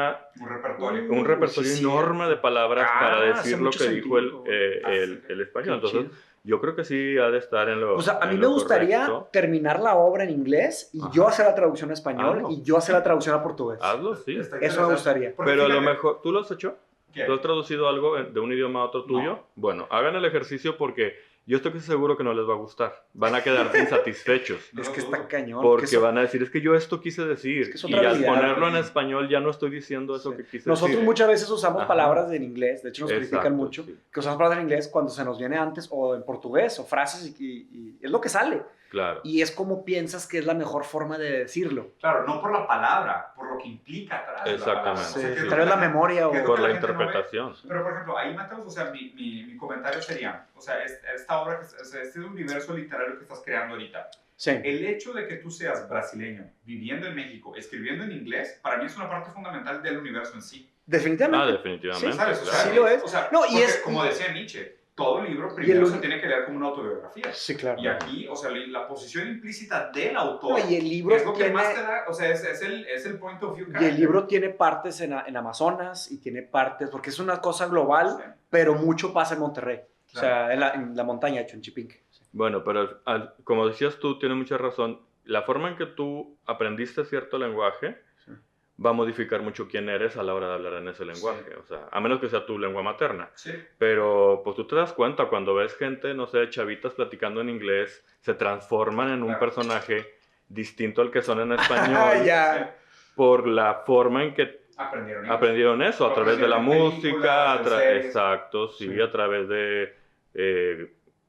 repertorio. un repertorio sí, enorme de palabras Ah, para hace decir lo mucho que dijo sentido. el español. Qué Entonces, yo creo que sí ha de estar en lo O sea, a mí en me lo gustaría correcto. terminar la obra en inglés y Ajá. yo hacer la traducción a español Hazlo. y yo hacer la traducción a portugués. Hazlo, sí. Está Eso me interesante. gustaría. Porque Pero a lo fíjate, mejor, ¿tú lo has hecho? ¿qué? ¿Tú has traducido algo de un idioma a otro tuyo? No. Bueno, hagan el ejercicio porque yo estoy casi seguro que no les va a gustar. Van a quedar insatisfechos. No Es lo que dudo. está cañón. Porque que eso- van a decir, es que yo esto quise decir. Es que es y otra al habilidad. ponerlo en español ya no estoy diciendo eso Sí. que quise Nosotros decir. muchas veces usamos Ajá. palabras en inglés, de hecho nos critican Exacto, mucho, sí. que usamos palabras en inglés cuando se nos viene antes o en portugués o frases y es lo que sale. Claro. Y es como piensas que es la mejor forma de decirlo. Claro, no por la palabra, por lo que implica atrás. de la palabra. Exactamente. O sea, Sí, que es lo tal que vez la gente- memoria o... que es lo Por que la gente no ve. interpretación. Pero, por ejemplo, ahí, Mateus, o sea, mi comentario sería, o sea, esta obra, o sea, este universo literario que estás creando ahorita, Sí. el hecho de que tú seas brasileño, viviendo en México, escribiendo en inglés, para mí es una parte fundamental del universo en sí. Definitivamente. Definitivamente. Sí, ¿Sabes? O sea, claro. Sí lo es. O sea, No, y porque, es- como decía Nietzsche, todo libro Y primero el- se tiene que leer como una autobiografía. Sí, claro. Y aquí, o sea, la posición implícita del autor No, y el libro es lo que tiene... más te da, o sea, es el point of view. Y el character. libro tiene partes en Amazonas y tiene partes, porque es una cosa global, Sí. pero mucho pasa en Monterrey. O Claro. sea, en la montaña, hecho en Chipinque. Sí. Bueno, pero como decías tú, tienes mucha razón. La forma en que tú aprendiste cierto lenguaje Sí. va a modificar mucho quién eres a la hora de hablar en ese lenguaje. Sí. O sea, a menos que sea tu lengua materna. Sí. Pero pues tú te das cuenta cuando ves gente, no sé, chavitas platicando en inglés, se transforman en un Claro. personaje distinto al que son en español Ya. por la forma en que Aprendieron inglés. aprendieron eso, a través de la Aprendieron en música, películas, en series. exacto, sí, Sí. a través de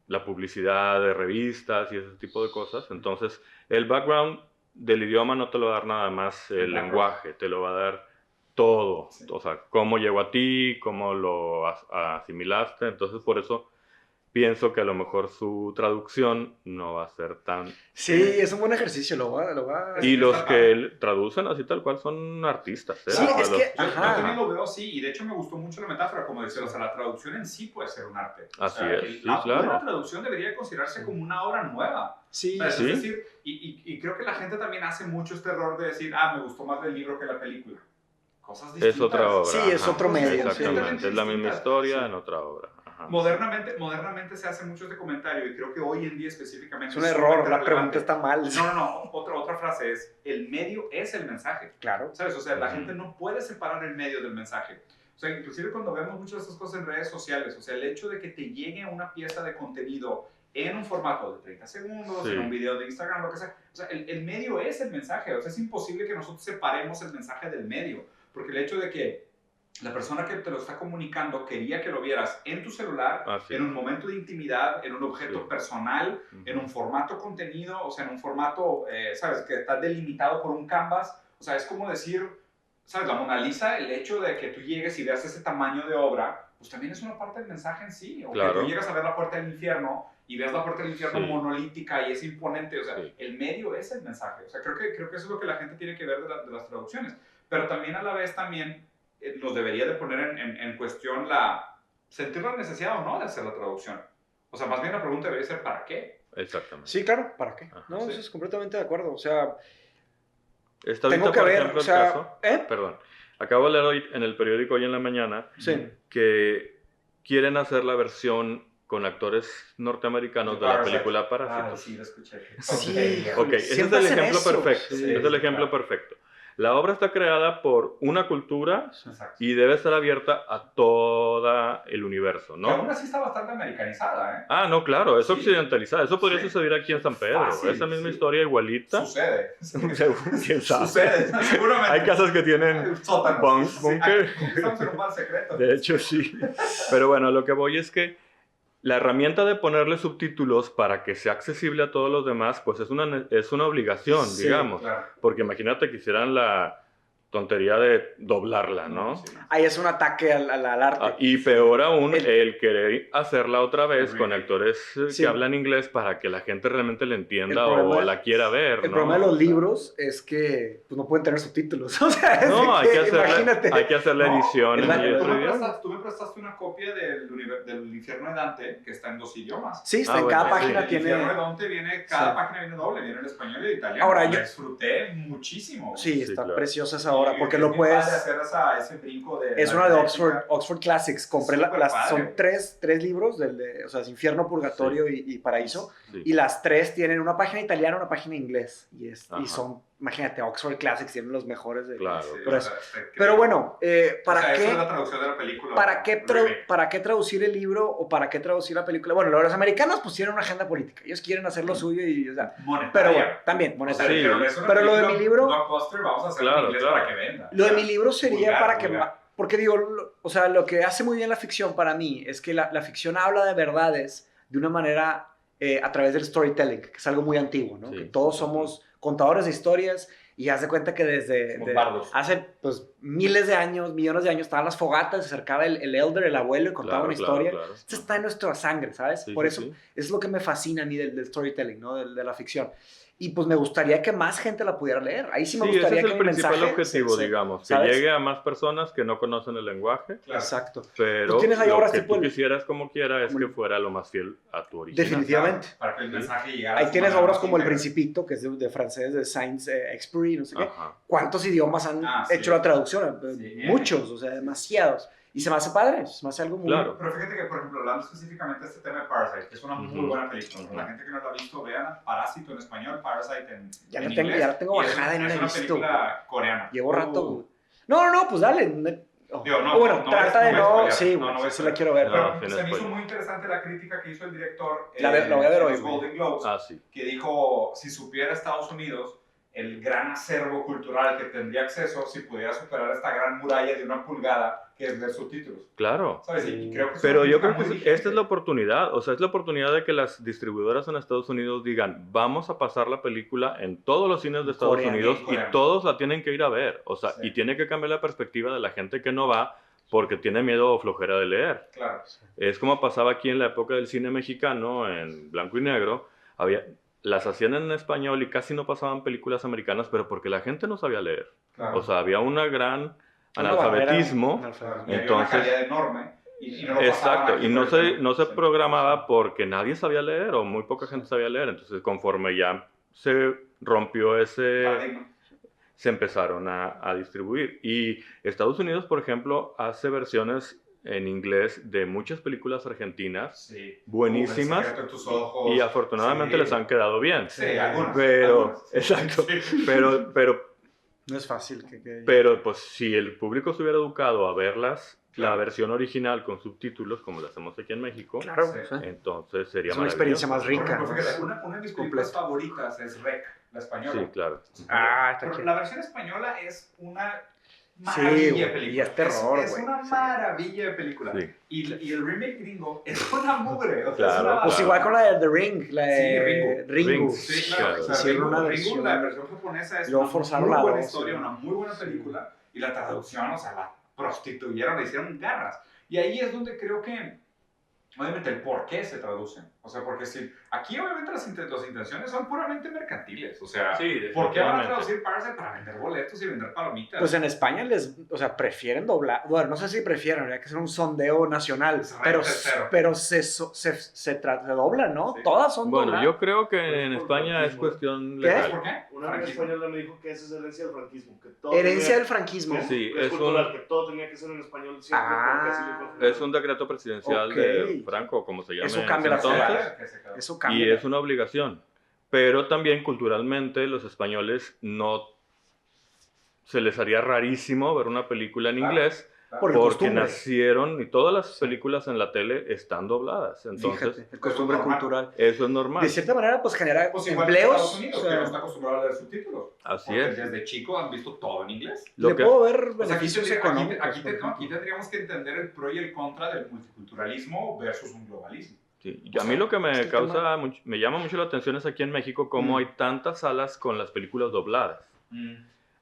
la publicidad, de revistas y ese tipo de cosas. Entonces, el background del idioma no te lo va a dar nada más el Background. lenguaje, te lo va a dar todo. Sí. O sea, cómo llegó a ti, cómo lo asimilaste. Entonces, por eso pienso que a lo mejor su traducción no va a ser tan... Sí, es un buen ejercicio, lo va. Y los que traducen así tal cual son artistas. ¿eh? Sí, O sea, es los- que- Yo Ajá. también lo veo así, y de hecho me gustó mucho la metáfora, como decía, o sea, la traducción en sí puede ser un arte. O Así sea, es, sí, la claro. buena traducción debería considerarse como una obra nueva. Sí, ¿Sabes? Sí. Es decir, y creo que la gente también hace mucho este error de decir, me gustó más el libro que la película. Cosas distintas. Es otra obra. Sí, es otro medio, sí. Exactamente, es la misma Distintas. historia Sí. en otra obra. Ajá. Modernamente se hace mucho este comentario, y creo que hoy en día específicamente... es un sumamente error, la relevante. pregunta está mal. No, otra frase es, el medio es el mensaje. Claro. ¿Sabes? O sea, la Ujú. gente no puede separar el medio del mensaje. O sea, inclusive cuando vemos muchas de estas cosas en redes sociales, o sea, el hecho de que te llegue una pieza de contenido en un formato de 30 segundos, Sí. en un video de Instagram, lo que sea, o sea, el medio es el mensaje. O sea, es imposible que nosotros separemos el mensaje del medio, porque el hecho de que la persona que te lo está comunicando quería que lo vieras en tu celular, en un momento de intimidad, en un objeto personal, en un formato contenido, o sea, en un formato, ¿sabes? Que está delimitado por un canvas. O sea, es como decir, ¿sabes? La Mona Lisa, el hecho de que tú llegues y veas ese tamaño de obra, pues también es una parte del mensaje en sí. O que tú llegas a ver la puerta del infierno y ves la puerta del infierno monolítica y es imponente. O sea, el medio es el mensaje. O sea, creo que eso es lo que la gente tiene que ver de las traducciones. Pero también a la vez nos debería de poner en cuestión sentir la necesidad o no de hacer la traducción. O sea, más bien la pregunta debería ser ¿para qué? Exactamente. Sí, claro, ¿para qué? Ajá, no, eso es completamente de acuerdo. O sea, está tengo ahorita, que por ver, ejemplo, o sea, el caso, perdón, acabo de leer hoy en el periódico hoy en la mañana que quieren hacer la versión con actores norteamericanos de la película Parásitos. Sí, lo escuché. Sí, Ok, ese es el ejemplo perfecto. Es el ejemplo perfecto. La obra está creada por una cultura y debe estar abierta a todo el universo, ¿no? Que aún así está bastante americanizada, ¿eh? Ah, no, claro, es occidentalizada. Eso podría suceder aquí en San Pedro. Esa misma historia igualita. Sucede. ¿Quién sabe? Sucede, seguramente. Hay casas que tienen bunker. Estamos en un mal secreto. De hecho, sí. Pero bueno, lo que voy es que la herramienta de ponerle subtítulos para que sea accesible a todos los demás, pues es una obligación, digamos. Claro. Porque imagínate que hicieran la tontería de doblarla, ¿no? Sí. Ahí es un ataque al arte. Y peor aún, el querer hacerla otra vez con actores que hablan inglés para que la gente realmente la entienda o la quiera ver, ¿no? El problema de los libros es que pues, no pueden tener subtítulos. O sea, hay imagínate. que hacer la edición en otro idioma. Tú me prestaste una copia del Infierno de Dante, que está en 2 idiomas. Sí, está en cada página tiene... El Infierno de Dante cada página viene doble, viene en español y en italiano. Ahora, yo disfruté muchísimo. Sí, está claro. preciosa esa obra, porque lo puedes... hacer ese brinco de... Es una de Oxford Classics. Compré son tres libros, o sea, Infierno, Purgatorio y Paraíso. Sí. Y las 3 tienen una página italiana, una página inglés. Y son, imagínate, Oxford Classics tienen los mejores. Claro. Pero bueno, ¿para qué? Esa es la traducción de la película. ¿Para qué traducir el libro o para qué traducir la película? Bueno, los americanos pues tienen una agenda política. Ellos quieren hacer lo suyo y, o sea, pero bueno, también monetario. Pero lo de mi libro... Vamos a hacer en inglés para que venda. Lo de mi libro sería para que... Porque digo, o sea, lo que hace muy bien la ficción para mí es que la ficción habla de verdades de una manera a través del storytelling, que es algo muy antiguo, ¿no? Que todos somos contadores de historias y haz de cuenta que desde hace pues miles de años, millones de años, estaban las fogatas, se acercaba el elder, el abuelo y contaba una historia. Esto está en nuestra sangre, ¿sabes? Por eso es lo que me fascina a mí del storytelling, ¿no? De la ficción. Y pues me gustaría que más gente la pudiera leer. Ahí sí me gustaría ese es que el principal objetivo, digamos. ¿sabes? Que llegue a más personas que no conocen el lenguaje. Claro. Exacto. Pero ¿tienes ahí obras lo que tipo tú quisieras como quiera es que fuera lo más fiel a tu original. Definitivamente. Para que el mensaje llegara. Ahí tienes obras como El Principito, que es de francés, de Saint-Exupéry, no sé qué. ¿Cuántos idiomas han hecho la traducción? Muchos, o sea, demasiados. Y se me hace padre, se me hace algo muy... Claro. Pero fíjate que, por ejemplo, hablando específicamente de este tema de Parasite, que es una muy buena película. La gente que no la ha visto, vean Parásito en español, Parasite en inglés. Ya la tengo bajada y no la he visto. Es una película coreana. Llevo rato. No, pues dale. Bueno, trata de no... Sí, sí la quiero ver. Pero se me hizo muy interesante la crítica que hizo el director la voy a ver hoy, los Golden Globes, que dijo, si supiera Estados Unidos el gran acervo cultural que tendría acceso si pudiera superar esta gran muralla de 1 pulgada que es ver subtítulos. Claro. ¿Sabes? Y creo que pero yo creo que esta es la oportunidad, o sea, es la oportunidad de que las distribuidoras en Estados Unidos digan, vamos a pasar la película en todos los cines de Estados Unidos y todos la tienen que ir a ver, o sea, y tiene que cambiar la perspectiva de la gente que no va porque tiene miedo o flojera de leer. Claro. Es como pasaba aquí en la época del cine mexicano, en blanco y negro, las hacían en español y casi no pasaban películas americanas, pero porque la gente no sabía leer. Claro. O sea, había una gran analfabetismo. Entonces, una calidad enorme. Y no exacto, y no se programaba porque nadie sabía leer o muy poca gente sabía leer. Entonces, conforme ya se rompió ese... paradigma, se empezaron a distribuir. Y Estados Unidos, por ejemplo, hace versiones en inglés de muchas películas argentinas buenísimas y afortunadamente les han quedado bien. Sí, algunas. Exacto. Pero no es fácil. Pero pues si el público se hubiera educado a verlas, la versión original con subtítulos, como lo hacemos aquí en México, entonces sería una experiencia más rica. Una de mis películas favoritas es REC, la española. Sí, claro. Pero la versión española es una maravilla güey, de película. y es terror, Es güey. una Sí. maravilla de película. Sí. Y el remake gringo es una mugre. O sea, Claro, es una Pues claro. igual con la de The Ring, la de Sí, Ringu. Ringu. Sí, claro. Claro. O sea, Hicieron una Ringu, versión. la versión japonesa es Luego una forzaron muy la buena dos, historia, sí. una muy buena película. Y la traducción, o sea, la prostituyeron, le hicieron garras. Y ahí es donde creo que, obviamente, el por qué se traducen. O sea, porque si aquí obviamente las intenciones son puramente mercantiles. O sea, Sí, ¿por qué van a definitivamente. traducir Parasite para vender boletos y vender palomitas? Pues en España o sea, prefieren doblar, bueno, no sé si prefieren, habría que hacer un sondeo nacional, Es pero, tercero. pero se doblan, ¿no? Sí. Todas son Bueno, dobladas. yo creo que Pues en por España es franquismo. cuestión ¿Qué? legal. ¿Por qué? Una vez Franquismo. española me dijo que esa es herencia del franquismo. Que todo Herencia tenía- del franquismo. que Sí, es es cultural, un- que todo tenía que ser en español siempre, Ah. porque así lo dijo. Es un decreto presidencial Ok. de Franco, como se llama. Eso en cambia ese las entonces. cosas. Que se quedó. Eso Y cambia. es una obligación. Pero también culturalmente los españoles no se les haría rarísimo ver una película en Claro. inglés Por el porque costumbre. nacieron y todas las películas en la tele están dobladas. Entonces, Fíjate, el costumbre normal. cultural. eso es normal. De cierta manera, pues genera Pues igual que en empleos. Estados Unidos, o sea, que no está acostumbrado a leer subtítulos. Así Porque es. desde chico han visto todo en inglés. Lo le que- puedo ver O sea, aquí, beneficios económicos. por ejemplo. aquí tendríamos que entender el pro y el contra del multiculturalismo versus un globalismo. Sí, y a mí lo que Es me el causa, me llama mucho la atención es aquí en México cómo Mm. hay tantas salas con las películas dobladas.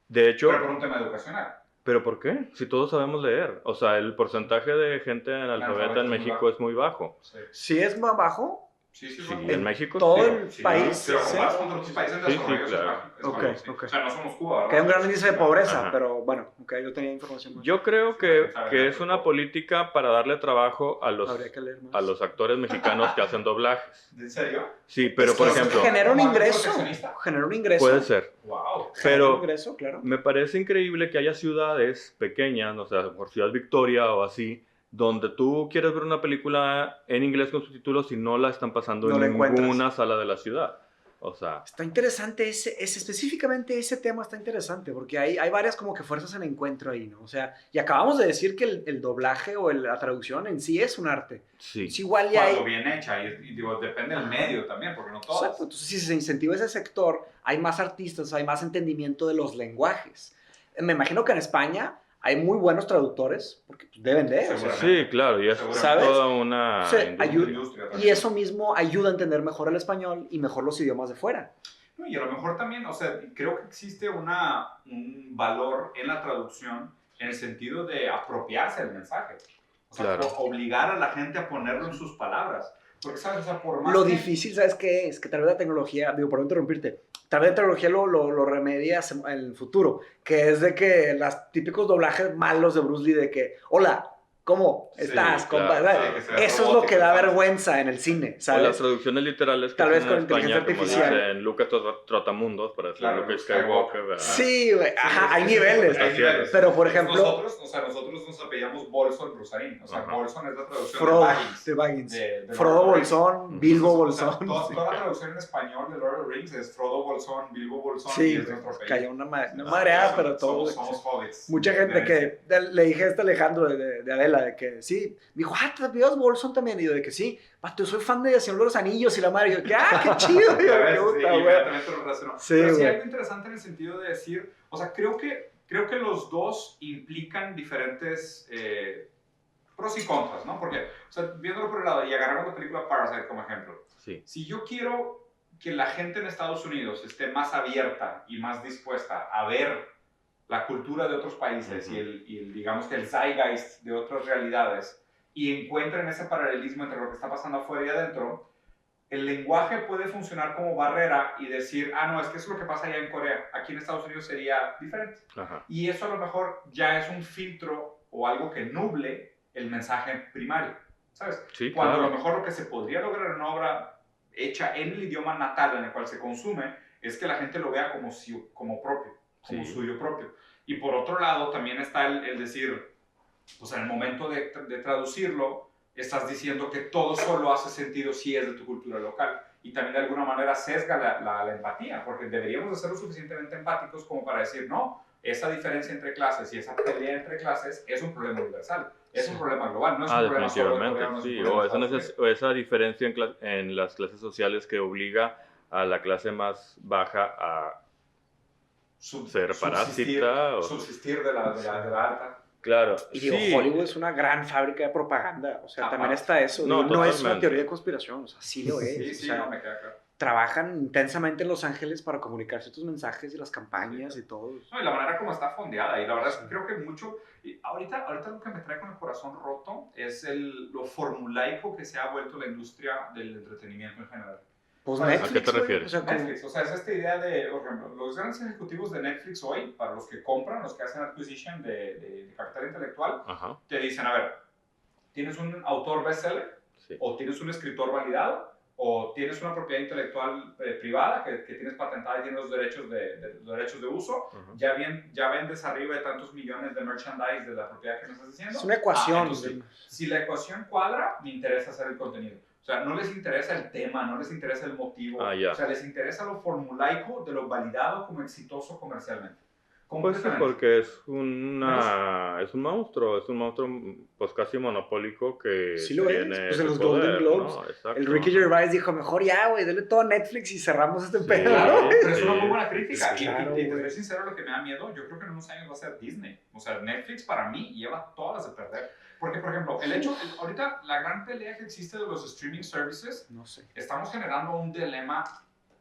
De hecho, Pero por un tema educacional. ¿pero por qué? Si todos sabemos leer. O sea, el porcentaje de gente analfabeta en es muy México bajo. es muy bajo. Sí, Si es más bajo, sí, Sí, bajo. en México todo sí. el Sí, país. pero sí. comparado con otros países en Sí, sí, desarrollo, claro. es bajo, Ok, sí. ok. O sea, no somos Cuba, ¿verdad? Que hay un gran índice de pobreza, Ajá. pero bueno, ok, yo tenía información más. Yo creo que es una política para darle trabajo a Habría que leer más. los actores mexicanos que hacen doblajes. ¿En serio? Sí, pero Es por que ejemplo, genera un ¿Como algo ingreso. proteccionista? Genera un ingreso. puede ser. Wow. Genera un Pero ingreso, claro. me parece increíble que haya ciudades pequeñas, o sea, por Ciudad Victoria o así, donde tú quieres ver una película en inglés con subtítulos y no la están pasando No en la encuentras. ninguna sala de la ciudad. O sea, Está interesante específicamente ese tema está interesante, porque hay varias como que fuerzas en encuentro ahí, ¿no? O sea, y acabamos de decir que el doblaje o la traducción en sí es un arte. sí. Es igual ya hay... Cuando bien hecha, y digo, depende del medio también, porque no todas. Exacto. Entonces, si se incentiva ese sector, hay más artistas, hay más entendimiento de los lenguajes. Me imagino que en España hay muy buenos traductores, porque pues, deben de, o sea, Seguramente. Sí, claro, y es ¿Sabes? toda una Sí, industria. ayuda. Industria y también. eso mismo ayuda a entender mejor el español y mejor los idiomas de fuera. No, y a lo mejor también, o sea, creo que existe un valor en la traducción en el sentido de apropiarse del mensaje. O sea, Claro. obligar a la gente a ponerlo en sus palabras. Porque, ¿sabes? O sea, por más Lo que- difícil, ¿sabes qué es? Que tal vez la tecnología, digo, por no interrumpirte, tal vez la tecnología lo remedia en el futuro, que es de que los típicos doblajes malos de Bruce Lee, de que, hola, ¿cómo Sí, estás, claro, compa? sí, que sea Eso es lo que robótico, da ¿sabes? vergüenza en el cine, O las ¿sabes? traducciones literales que Tal vez hacen con en España, inteligencia como artificial. dicen Lucas Trotamundos, para decir Claro, Luke Luke Skywalker, ¿verdad? Sí, güey, ajá, Sí, hay sí, niveles. hay niveles. Pero, por ejemplo, Nosotros nos apellidamos Bolson Rosarín. O sea, Ajá. Bolson es la traducción Frodo de Baggins. de Baggins, de Frodo Lord of the Rings. Bolsón, Bilbo O sea, Bolsón. toda, Sí. toda la traducción en español de Lord of the Rings es Frodo Bolsón, Bilbo Bolsón y Sí, es güey, nuestro apellido. cayó una Ah, madreada, pero todo. Somos hobbits. Mucha gente que le dije a este Alejandro de Adela de que sí, me dijo, ¿te apellidas Bolson también? Y yo de que sí, yo soy fan de Señor de los Anillos y la madre. Y yo, que qué chido, y yo, Ya ves, qué sí, gusta, güey. inmediatamente lo relacionó. Sí, Pero sí güey. hay algo interesante en el sentido de decir, o sea, creo que los dos implican diferentes pros y contras, ¿no? Porque, o sea, viéndolo por el lado y agarrando la película Parasite como ejemplo, Sí. si yo quiero que la gente en Estados Unidos esté más abierta y más dispuesta a ver la cultura de otros países Ujú. y el, digamos que el zeitgeist de otras realidades y encuentren ese paralelismo entre lo que está pasando afuera y adentro, el lenguaje puede funcionar como barrera y decir, no, es que eso es lo que pasa allá en Corea, aquí en Estados Unidos sería diferente. Ajá. Y eso a lo mejor ya es un filtro o algo que nuble el mensaje primario, ¿sabes? Sí, Cuando a claro. lo mejor lo que se podría lograr en una obra hecha en el idioma natal en el cual se consume es que la gente lo vea como propio, como Sí. suyo propio. Y por otro lado también está el decir, pues en el momento de traducirlo, estás diciendo que todo solo hace sentido si es de tu cultura local. Y también de alguna manera sesga la empatía, porque deberíamos de ser lo suficientemente empáticos como para decir, no, esa diferencia entre clases y esa pelea entre clases es un problema universal, es un problema global, no es un problema solo de Definitivamente, Corea, no es un sí. problema O de esa, Estados Unidos. o esa diferencia en las clases sociales que obliga a la clase más baja a ser parásita. Subsistir de la alta. Claro. Y digo, sí. Hollywood es una gran fábrica de propaganda. O sea, también está eso. No, No es una totalmente. teoría de conspiración. O sea, sí lo es. Sí, o sí, sea, no me queda claro. trabajan intensamente en Los Ángeles para comunicar ciertos mensajes y las campañas y todo. No, y la manera como está fondeada, y la verdad es que creo que mucho, y ahorita lo que me trae con el corazón roto es lo formulaico que se ha vuelto la industria del entretenimiento en general. Pues ¿A Netflix, qué te güey, refieres? o sea, como- Netflix, o sea, es esta idea de, por ejemplo, los grandes ejecutivos de Netflix hoy, para los que compran, los que hacen acquisition de capital intelectual, Ajá. te dicen, a ver, ¿tienes un autor bestseller? Sí. ¿O tienes un escritor validado? ¿O tienes una propiedad intelectual privada que tienes patentada y tienes los derechos de uso? Ajá. Ya vendes arriba de tantos millones de merchandise de la propiedad que me estás diciendo. es una ecuación. Entonces, si la ecuación cuadra, me interesa hacer el contenido. O sea, no les interesa el tema, no les interesa el motivo. Ya. O sea, les interesa lo formulaico de lo validado como exitoso comercialmente. Pues sí, Completamente. porque es un monstruo, pues casi monopólico que Sí lo es, tiene pues en los ese poder, Golden Globes, ¿no? Exacto. El Ricky Gervais dijo, mejor ya, güey, dale todo a Netflix y cerramos este Sí. pedo. Claro, pero es Sí. una muy buena crítica. Sí, Y- claro, y te güey. soy sincero, lo que me da miedo, yo creo que en unos años va a ser Disney. O sea, Netflix para mí lleva todas de perder. Porque, por ejemplo, ahorita la gran pelea que existe de los streaming services, No sé. estamos generando un dilema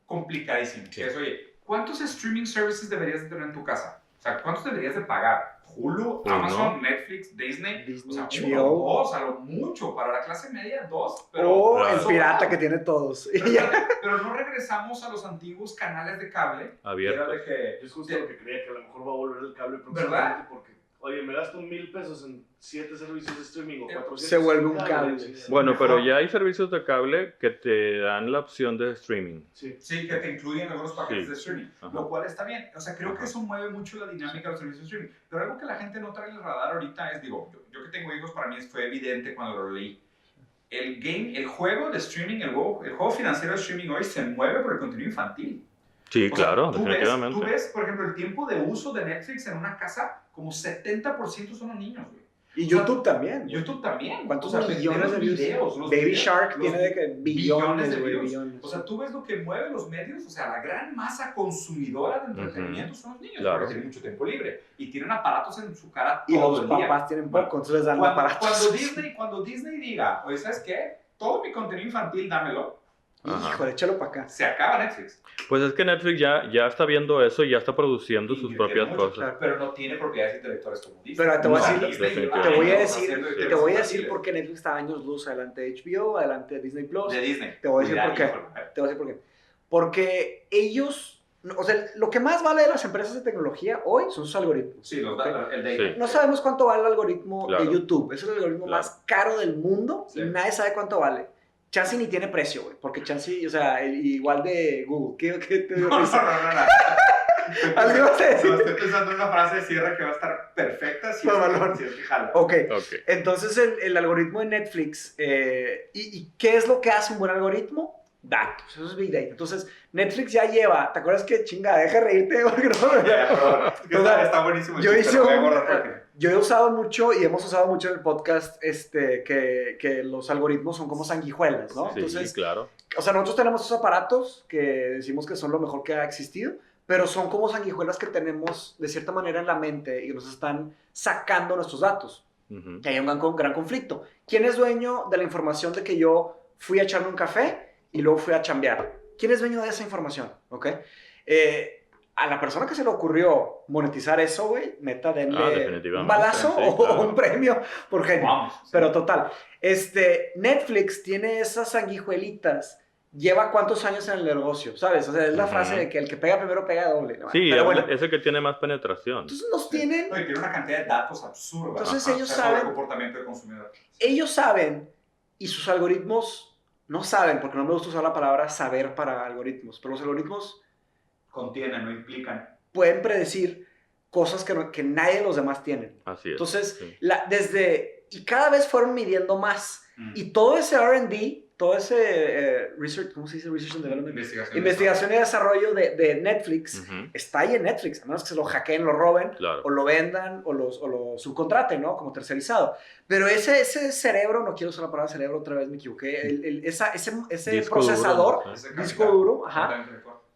complicadísimo. Sí. Que es, oye, ¿cuántos streaming services deberías de tener en tu casa? O sea, ¿cuántos deberías de pagar? Hulu, Uno. Amazon, Netflix, Disney. Disney, o sea, HBO. uno, dos, a lo mucho. Para la clase media, dos. Pero O Claro. el pirata sobrado. que tiene todos. Y ya. Pero no regresamos a los antiguos canales de cable. que Era Abiertos. de que... Es justo lo que creía, que a lo mejor va a volver el cable próximamente porque, oye, me gasto 1,000 pesos en 7 servicios de streaming o 400. Se vuelve un Ay, cable. chingada. Bueno, pero Mejor. ya hay servicios de cable que te dan la opción de streaming. Sí. Sí, que te incluyen algunos paquetes Sí. de streaming, Ajá. lo cual está bien. O sea, creo que Ajá. eso mueve mucho la dinámica de los servicios de streaming. Pero algo que la gente no trae en el radar ahorita es, digo, yo que tengo hijos, para mí fue evidente cuando lo leí. El juego de streaming, el juego financiero de streaming hoy se mueve por el contenido infantil. Sí, O sea, claro, tú definitivamente. ves, por ejemplo, el tiempo de uso de Netflix en una casa, como 70% son los niños, güey. Y YouTube también. YouTube también. ¿Cuántos O sea, millones los de views? videos, los Baby videos, Shark los tiene de que billones, de güey, views. billones. O sea, tú ves lo que mueve los medios, o sea, la gran masa consumidora de entretenimiento son los niños, Claro. porque tienen mucho tiempo libre y tienen aparatos en su cara Y todo los el día. papás tienen poco, entonces les dan Cuando, aparatos. cuando Disney diga, oye, ¿sabes qué? Todo mi contenido infantil, dámelo, Ajá. Híjole, échalo para acá. se acaba Netflix. Pues es que Netflix ya está viendo eso y ya está produciendo sus Invirtiendo propias mucho, cosas. claro. Pero no tiene propiedades intelectuales como Disney. Pero te voy a No, decir- Disney lleva te voy a años decir- haciendo te Te voy a experiencias decir infantiles. por qué Netflix está años luz adelante de HBO, adelante de Disney Plus. De Disney. Te voy a decir Cuidado, por qué. híjole. Te voy a decir por qué. Porque ellos, o sea, lo que más vale de las empresas de tecnología hoy son sus algoritmos. Sí, el Sí. data. No sabemos cuánto vale el algoritmo Claro. de YouTube. Es el algoritmo Claro. más caro del mundo Sí. y nadie sabe cuánto vale. Chance ni tiene precio, güey. Porque Chance, o sea, igual de Google. ¿Qué te dio No, no, risa? no. ¿Algo ibas a decir? No, estoy pensando en una frase de cierre que va a estar perfecta si Mamalón. es que jala. Ok. Ok. Entonces, el algoritmo de Netflix, ¿y qué es lo que hace un buen algoritmo? Datos, eso es Big Data. Entonces, Netflix ya lleva, ¿te acuerdas que chinga? Deja de reírte porque no. Ya, perdón. Es que está buenísimo. el Yo chiste, hice lo voy a un- borrar porque- Yo he usado mucho y hemos usado mucho en el podcast que los algoritmos son como sanguijuelas, ¿no? Sí, Entonces, claro. o sea, nosotros tenemos esos aparatos que decimos que son lo mejor que ha existido, pero son como sanguijuelas que tenemos de cierta manera en la mente y nos están sacando nuestros datos. Ujú. Que hay un gran conflicto. ¿Quién es dueño de la información de que yo fui a echarme un café y luego fui a chambear? ¿Quién es dueño de esa información? ¿Ok? A la persona que se le ocurrió monetizar eso, güey, neta, denle definitivamente, un balazo sí, o claro. un premio por genio. Vamos. Pero total, Netflix tiene esas sanguijuelitas. ¿Lleva cuántos años en el negocio? ¿Sabes? O sea, es la Ujú. frase de que el que pega primero pega doble, ¿no? Sí, Pero bueno, es el que tiene más penetración. entonces nos tienen... No, y tiene una cantidad de datos absurda. Entonces Ajá. ellos O sea, sobre el saben... comportamiento del consumidor. Ellos saben y sus algoritmos no saben, porque no me gusta usar la palabra saber para algoritmos, pero los algoritmos Contienen, no implican. pueden predecir cosas que nadie de los demás tienen. Así es. Entonces, sí. y cada vez fueron midiendo más. Y todo ese R&D, todo ese research, ¿cómo se dice? Research and Development. Investigación y desarrollo de Netflix Ujú. está ahí en Netflix, a menos que se lo hackeen, lo roben, Claro. o lo vendan, o lo subcontraten, ¿no? Como tercerizado. Pero ese cerebro, no quiero usar la palabra cerebro, otra vez me equivoqué, ese Disco procesador, duro, ¿no? disco duro, ajá,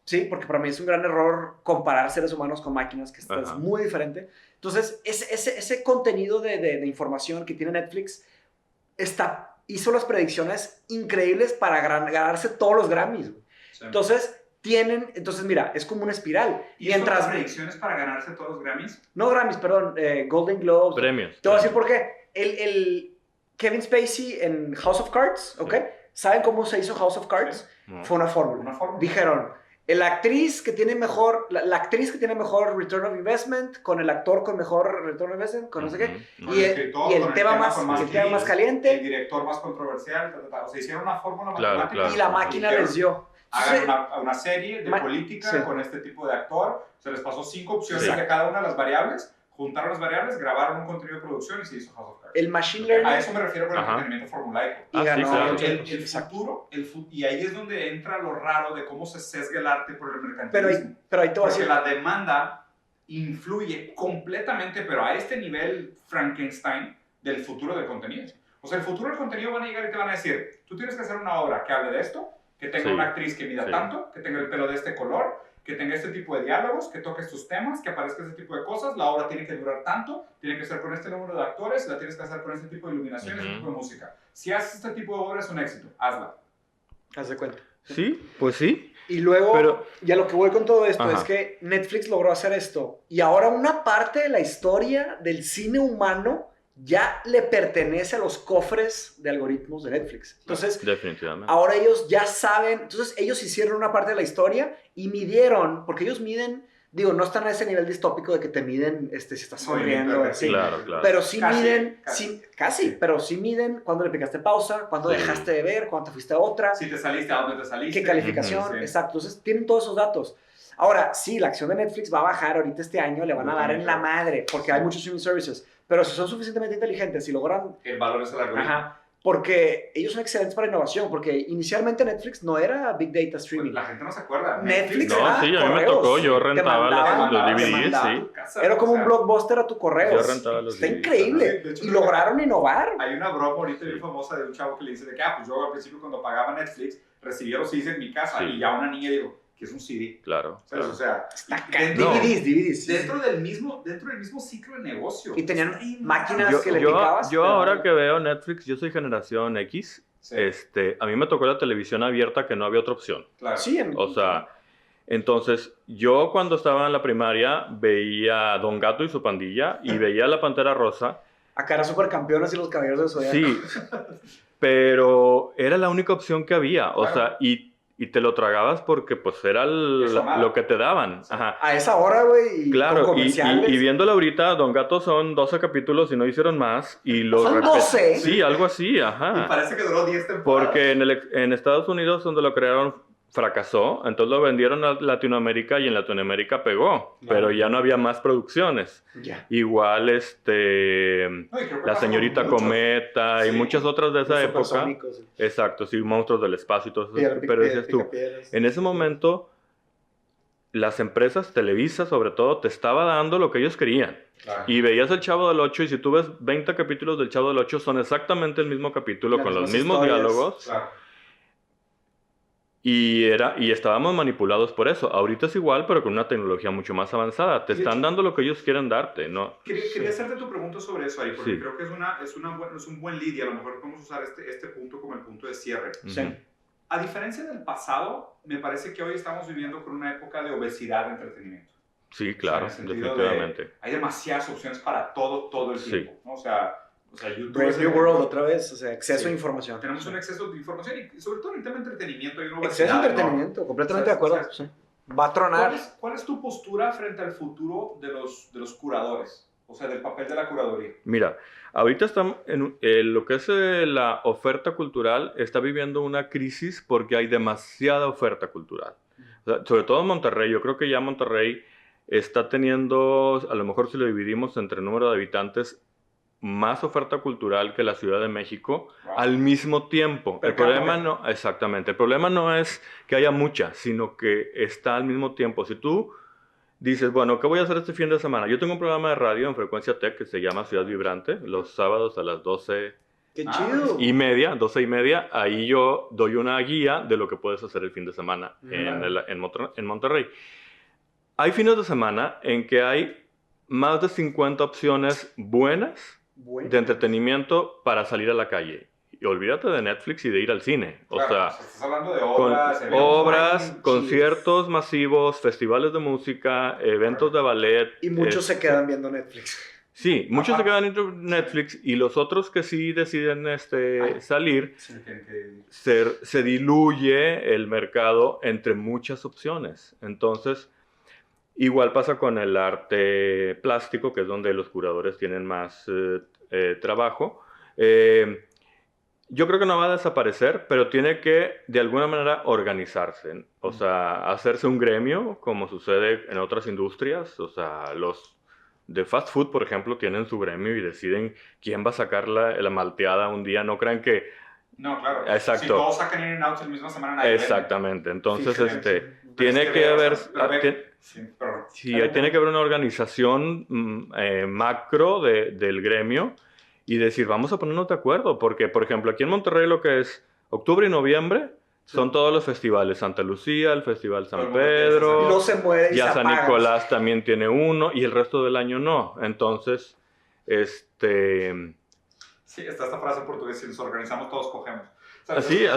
Sí, porque para mí es un gran error comparar seres humanos con máquinas, que esto es Ajá. muy diferente. Entonces, ese contenido de información que tiene Netflix hizo las predicciones increíbles para ganarse todos los Grammys, güey. Sí. Entonces, mira, es como una espiral. ¿Y mientras las predicciones para ganarse todos los Grammys? No Grammys, perdón, Golden Globes. Premios. Te voy a decir por qué. El Kevin Spacey en House of Cards, ¿ok? ¿Saben cómo se hizo House of Cards? No. Fue una fórmula. Una fórmula. Dijeron, la actriz que tiene mejor return of investment con el actor con mejor return of investment, con no sé qué. Ujú. Y escritor, el con tema más el caliente. el director más controversial, o sea, hicieron una fórmula Claro, matemática. claro. Y la máquina Dijeron, les dio. hagan una serie de política sí. con este tipo de actor. Se les pasó 5 opciones Sí. de cada una de las variables, juntaron las variables, grabaron un contenido de producción y se hizo House of Cards. El machine learning. A eso me refiero con el Ajá. entretenimiento formulaico. Y Ah, sí, ganó claro. muchos El premios. futuro, y ahí es donde entra lo raro de cómo se sesga el arte por el Pero mercantilismo. ahí te voy a Porque decir. la demanda influye completamente, pero a este nivel Frankenstein del futuro del contenido. O sea, el futuro del contenido van a llegar y te van a decir, tú tienes que hacer una obra que hable de esto, que tenga Sí. una actriz que mida Sí. tanto, que tenga el pelo de este color, que tenga este tipo de diálogos, que toque estos temas, que aparezca este tipo de cosas, la obra tiene que durar tanto, tiene que ser con este número de actores, la tienes que hacer con este tipo de iluminación, este Ujú. tipo de música. Si haces este tipo de obra es un éxito, hazla. Haz de cuenta. Sí, pues sí. Y luego, Pero- ya lo que voy con todo esto Ajá. es que Netflix logró hacer esto. Y ahora una parte de la historia del cine humano ya le pertenece a los cofres de algoritmos de Netflix. Entonces, Definitivamente. ahora ellos ya saben, entonces ellos hicieron una parte de la historia y midieron, porque ellos miden, digo, no están a ese nivel distópico de que te miden si estás sonriendo, Movimiento, así. Claro, claro. Pero sí Casi, miden, casi. casi, pero sí miden cuándo le picaste pausa, cuándo Sí. dejaste de ver, cuándo te fuiste a otra, Si te saliste, ¿a dónde te saliste? qué calificación, Ujú, sí. exacto. Entonces tienen todos esos datos. Ahora, sí, la acción de Netflix va a bajar ahorita este año, le van a dar en la madre, porque hay muchos streaming services. Pero si son suficientemente inteligentes y logran... El valor es el algoritmo. Ajá, porque ellos son excelentes para innovación, porque inicialmente Netflix no era Big Data Pues streaming. la gente no se acuerda. Netflix No, era sí, a mí me correos. tocó, yo Te rentaba mandaban, los te DVDs, mandaban. sí. Era como O sea, un blockbuster a tu correo. Yo rentaba los Está DVDs, increíble. ajá. De hecho, Y lograron innovar. Hay una broma ahorita Sí. bien famosa de un chavo que le dice de que, pues yo al principio cuando pagaba Netflix recibía los CDs en mi casa Sí. y ya una niña digo, ¿qué es un CD? Claro. ¿Sabes? claro. O sea, Está dentro, No. DVDs. sí, dentro del mismo ciclo de negocio. Y tenían Está bien máquinas raro. que le picabas, Yo pero- ahora que veo Netflix, yo soy generación X. Sí, A mí me tocó la televisión abierta que no había otra opción. claro. Sí, O sea, entonces yo cuando estaba en la primaria veía a Don Gato y su pandilla y veía a la Pantera Rosa. acá eran supercampeones y los caballeros del Zodiaco. Sí, pero era la única opción que había. O Claro. sea, y te lo tragabas porque pues era Eso nada. lo que te daban. Ajá. A esa hora, güey, y Claro, con comerciales. y viéndolo ahorita, Don Gato son 12 capítulos y no hicieron más. Y los ¿Son 12? Sí, algo así, Y ajá. parece que duró 10 temporadas. Porque en Estados Unidos, donde lo crearon, fracasó. Entonces lo vendieron a Latinoamérica y en Latinoamérica pegó. Claro. Pero ya no había más producciones. Ya. Igual, No, y creo que La pasaron Señorita muchos. Cometa y Sí. muchas otras de esa Los época. supersónicos. Exacto, sí, monstruos del espacio y todo eso. Pero dices tú, en ese momento, las empresas, Televisa sobre todo, te estaba dando lo que ellos querían. Claro. Y veías el Chavo del 8 y si tú ves 20 capítulos del Chavo del 8 son exactamente el mismo capítulo, Las con los mismas mismos historias. diálogos. Claro. Y estábamos manipulados por eso. Ahorita es igual, pero con una tecnología mucho más avanzada. Te De están hecho- dando lo que ellos quieren darte, ¿no? Quería hacerte tu pregunta sobre eso ahí, porque Sí. creo que es un buen lead y a lo mejor podemos usar este punto como el punto de cierre. Sí. Ujú. A diferencia del pasado, me parece que hoy estamos viviendo con una época de obesidad de entretenimiento. Sí, claro, O sea, en el sentido definitivamente. hay demasiadas opciones para todo el Sí. tiempo, ¿no? O sea YouTube Brave es el New ejemplo. World otra vez, o sea, exceso Sí. de información. Tenemos Sí. un exceso de información y sobre todo en el tema de entretenimiento hay una Exceso de obesidad entretenimiento, completamente de ¿Sabes? acuerdo. Sí. Va a tronar. ¿Cuál es tu postura frente al futuro de los curadores? O sea, del papel de la curaduría. Mira, ahorita estamos lo que es la oferta cultural está viviendo una crisis porque hay demasiada oferta cultural. O sea, sobre todo en Monterrey, yo creo que ya Monterrey está teniendo, a lo mejor si lo dividimos entre el número de habitantes, más oferta cultural que la Ciudad de México Wow. al mismo tiempo. Per El problema cápita. no, exactamente, el problema no es que haya mucha, sino que está al mismo tiempo. Si tú dices, bueno, ¿qué voy a hacer este fin de semana? Yo tengo un programa de radio en Frecuencia Tech que se llama Ciudad Vibrante, los sábados a las 12 ¡Qué chido! y media, 12:30, ahí yo doy una guía de lo que puedes hacer el fin de semana en Monterrey. Hay fines de semana en que hay más de 50 opciones buenas de entretenimiento para salir a la calle. Y olvídate de Netflix y de ir al cine. O sea, estás hablando de con obras, conciertos masivos, festivales de música, eventos de ballet. Y muchos se quedan viendo Netflix. Sí, muchos se quedan en Netflix y los otros que sí deciden salir, se diluye el mercado entre muchas opciones. Entonces, igual pasa con el arte plástico, que es donde los curadores tienen más trabajo. Yo creo que no va a desaparecer, pero tiene que, de alguna manera, organizarse. O sea, hacerse un gremio, como sucede en otras industrias. O sea, los de fast food, por ejemplo, tienen su gremio y deciden quién va a sacar la malteada un día. No crean que... No, claro. Exacto. Si todos sacan In-N-Out la misma semana, nadie Exactamente. Entonces, Fíjate. tiene que haber... Tiene tiene que haber una organización macro del gremio y decir, vamos a ponernos de acuerdo, porque, por ejemplo, aquí en Monterrey lo que es octubre y noviembre son todos los festivales. Santa Lucía, el Festival San Pedro, Y no se muere y ya se San apaga. Nicolás también tiene uno y el resto del año no. Entonces, Sí, está esta frase en portugués, si nos organizamos todos cogemos. O sea, así es.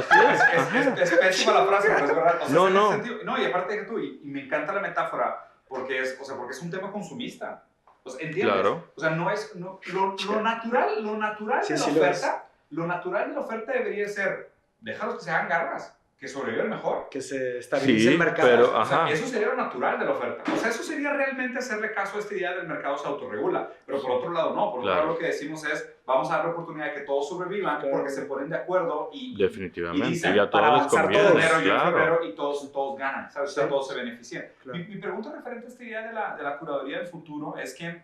Es pésima la frase, pero es verdad. O sea, No, en no. ese sentido- no, y aparte de que tú, y me encanta la metáfora, porque es un tema consumista. O sea, ¿entiendes? Claro. O sea, no es, lo natural Sí, de la sí lo oferta, lo natural de la oferta debería ser, déjalos que se hagan garras, que sobrevivan mejor. Que se estabilice Sí, el mercado. pero, O sea, ajá. eso sería lo natural de la oferta. O sea, eso sería realmente hacerle caso a esta idea del mercado se autorregula. Pero por otro lado, no. Por otro Claro. lado, lo que decimos es, vamos a dar la oportunidad de que todos sobrevivan Claro. porque se ponen de acuerdo y Definitivamente. y dicen, Y a para todos les avanzar conviene. todos. enero y en Claro. febrero y todos ganan, ¿sabes? O sea, Sí. todos se benefician. Claro. Mi pregunta referente a esta idea de la curaduría del futuro es que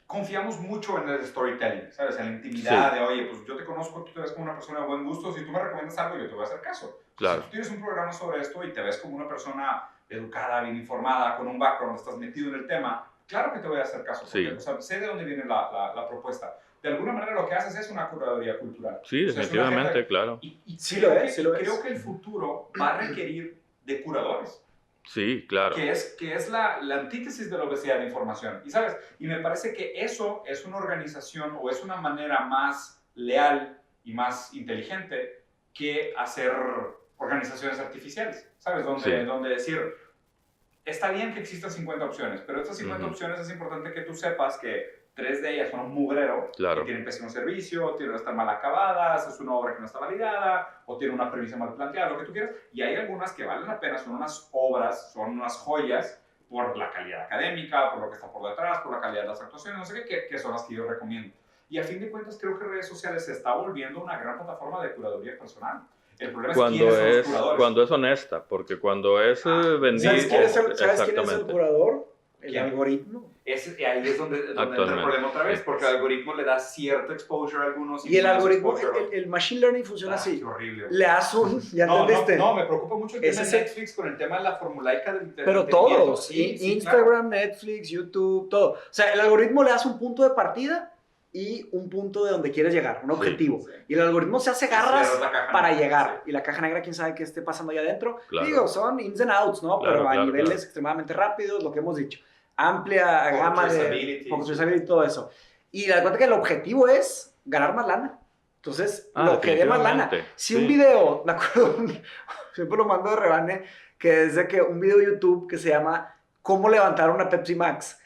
confiamos mucho en el storytelling, ¿sabes? En la intimidad Sí. de, oye, pues yo te conozco, tú te ves como una persona de buen gusto, si tú me recomiendas algo, yo te voy a hacer caso. Claro. Si tú tienes un programa sobre esto y te ves como una persona educada, bien informada, con un background, estás metido en el tema, claro que te voy a hacer caso, porque Sí. o sea, sé de dónde viene la propuesta. De alguna manera lo que haces es una curaduría cultural. Sí, O sea, es una definitivamente, agenda- claro. Y Sí creo lo es, que- sí lo es. Creo que el futuro va a requerir de curadores, Sí, claro. que es la antítesis de la obesidad de información. Y sabes, y me parece que eso es una organización o es una manera más leal y más inteligente que hacer organizaciones artificiales, ¿sabes? Sí. Donde decir, está bien que existan 50 opciones, pero estas 50 Ujú. opciones es importante que tú sepas que 3 de ellas son un mugrero, Claro. que tienen pésimo servicio, están mal acabadas, es una obra que no está validada, o tiene una premisa mal planteada, lo que tú quieras. Y hay algunas que valen la pena, son unas obras, son unas joyas, por la calidad académica, por lo que está por detrás, por la calidad de las actuaciones, no sé qué, que son las que yo recomiendo. Y a fin de cuentas creo que redes sociales se está volviendo una gran plataforma de curaduría personal. El problema es quiénes son los curadores. Cuando es honesta, porque cuando es vendida... ¿Sabes quién es el Exactamente. curador? El ¿Quién? algoritmo. Ahí es donde entra el Actualmente. problema otra vez, Sí. porque el algoritmo le da cierto exposure a algunos. Y el menos algoritmo, exposure a otros. el machine learning funciona así. Qué horrible. güey. Le das un... ¿Ya No, entendiste? no, me preocupa mucho el tema Ese de sí. Netflix con el tema de la formulaica del Pero entretenimiento. todos, Sí, sí, Instagram, Netflix, YouTube, todo. O sea, el algoritmo le das un punto de partida y un punto de donde quieres llegar, un objetivo. Sí. Y el algoritmo se hace Cierras garras la caja para negra, llegar. sí. Y la caja negra, quién sabe qué esté pasando allá adentro. Claro. Digo, son ins and outs, ¿no? Claro, Pero a claro, niveles claro. extremadamente rápidos, lo que hemos dicho. Amplia Poco gama de... traceability. Poco traceability y todo eso. Y da cuenta que el objetivo es ganar más lana. Entonces, lo que dé más lana. definitivamente, Si sí. un video, me acuerdo, siempre lo mando de rebane, que es de que un video de YouTube que se llama ¿Cómo levantar una Pepsi Max?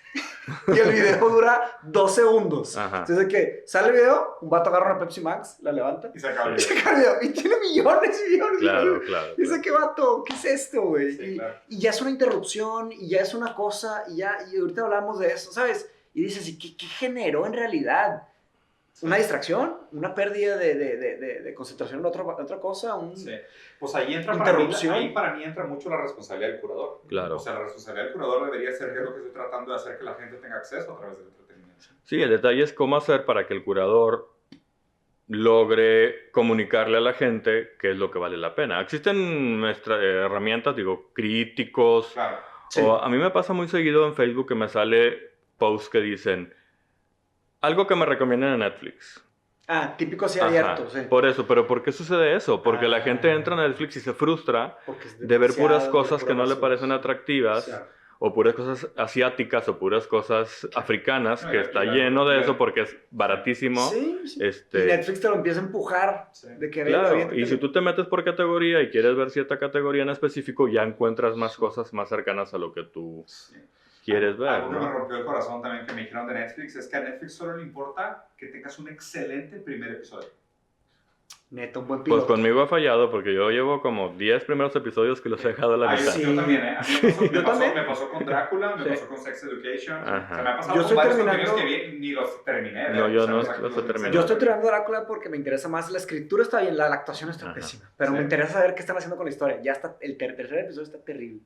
Y el video dura 2 segundos. Ajá. Entonces, de que sale el video, un vato agarra una Pepsi Max, la levanta, Y se acaba el y video. saca el video. Y tiene millones y millones. de Claro, views. claro. Y dice, ¿qué vato? ¿Qué es esto, güey? Sí, claro. Y ya es una interrupción, y ya es una cosa, y ahorita hablamos de eso, ¿sabes? Y dices, ¿y qué generó en realidad? ¿Una distracción? ¿Una pérdida de concentración en otra cosa? Sí. Pues ahí entra Interrupción. ahí para mí entra mucho la responsabilidad del curador. Claro. O sea, la responsabilidad del curador debería ser que es lo que estoy tratando de hacer que la gente tenga acceso a través del entretenimiento. Sí, el detalle es cómo hacer para que el curador logre comunicarle a la gente qué es lo que vale la pena. Existen herramientas, digo, críticos. Claro. Sí. O a mí me pasa muy seguido en Facebook que me sale posts que dicen algo que me recomiendan en Netflix. Típico así Ajá, abierto, sí. por eso, pero ¿por qué sucede eso? Porque la gente entra a Netflix y se frustra Porque es de ver puras demasiado, cosas de que no le puras parecen basura. atractivas, Claro. o puras cosas asiáticas, o puras cosas africanas, No, que y está la- lleno de la- eso porque es baratísimo. Sí. Y Este, Netflix te lo empieza a empujar Sí. de que claro, y si tú te metes por categoría y quieres ver cierta categoría en específico, ya encuentras más cosas más cercanas a lo que tú Sí. quieres ver, Algo que me ¿no? rompió el corazón también que me dijeron de Netflix es que a Netflix solo le importa que tengas un excelente primer episodio. Neta, un buen Pues piloto. conmigo ha fallado porque yo llevo como 10 primeros episodios que los he dejado a la Ah, mitad. sí. yo también, ¿eh? A mí Yo también. me pasó con Drácula, me Sí. pasó con Sex Education. Ajá. O sea, me ha pasado Yo con estoy varios terminando- contenidos que ni los terminé. No, ¿eh? yo O sea, no los los he empecé. terminado. Yo estoy terminando Drácula porque me interesa más. La escritura está bien, la actuación está Ajá. pésima. Pero Sí. me interesa saber qué están haciendo con la historia. Ya está, el tercer episodio está terrible.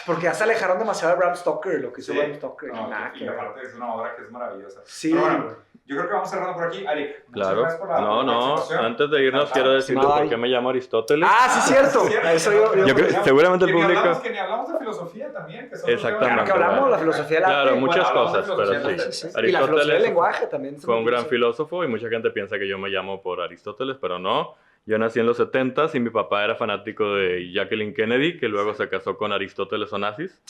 Porque ya se alejaron demasiado de Bram Stoker, lo que hizo Sí. Bram Stoker. No, Nada y que ver. aparte es una obra que es maravillosa. Sí, Pero bueno, güey. yo creo que vamos cerrando por aquí. Arik, muchas Claro. gracias por la No, participación. antes de irnos quiero decirles Bye. por qué me llamo Aristóteles. Sí, cierto. Cierto. Eso Yo creo- seguramente el Que ni público- hablamos- Que ni hablamos de filosofía también. Que son los Exactamente. temas Claro que hablamos de la filosofía del arte. Claro, muchas Bueno, hablamos de cosas, pero filosofía sí. del Sí, sí. Y arte. la filosofía del Aristóteles lenguaje también. fue un gran filósofo y mucha gente piensa que yo me llamo por Aristóteles, pero no. Yo nací en los 70s y mi papá era fanático de Jacqueline Kennedy, que luego se casó con Aristóteles Onassis.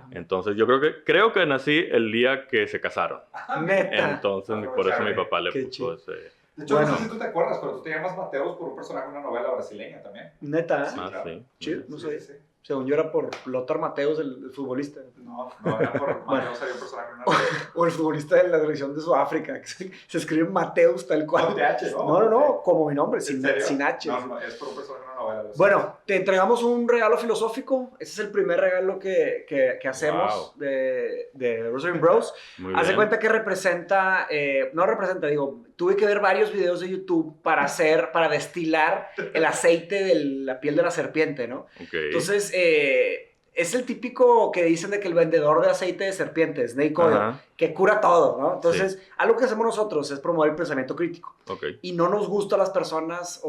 Entonces yo creo que nací el día que se casaron. Neta. Entonces por eso mi papá le Qué puso chido. ese... De hecho, Bueno. no sé si tú te acuerdas, pero tú te llamas Mateos por un personaje de una novela brasileña también. Neta. Ah, claro. sí. Chido, no Sí, sabía. sí. Según yo era por Lothar Mateus, el futbolista. No, era por Mateos, había un personaje de una novela. O el futbolista de la selección de Sudáfrica. Que se escribe Mateus tal cual. Con TH, ¿no? No, como mi nombre, ¿En sin serio? H. No, es por un personaje de una novela. Bueno, te entregamos un regalo filosófico. Ese es el primer regalo que hacemos Wow. de Rosary Bros. Muy Haz de bien. cuenta que representa, no representa, digo, tuve que ver varios videos de YouTube para destilar el aceite de la piel de la serpiente, ¿no? Ok. Entonces, es el típico que dicen de que el vendedor de aceite de serpiente, Snake Oil, Ajá, que cura todo, ¿no? Entonces, algo que hacemos nosotros es promover el pensamiento crítico. ok. Y no nos gustan las personas,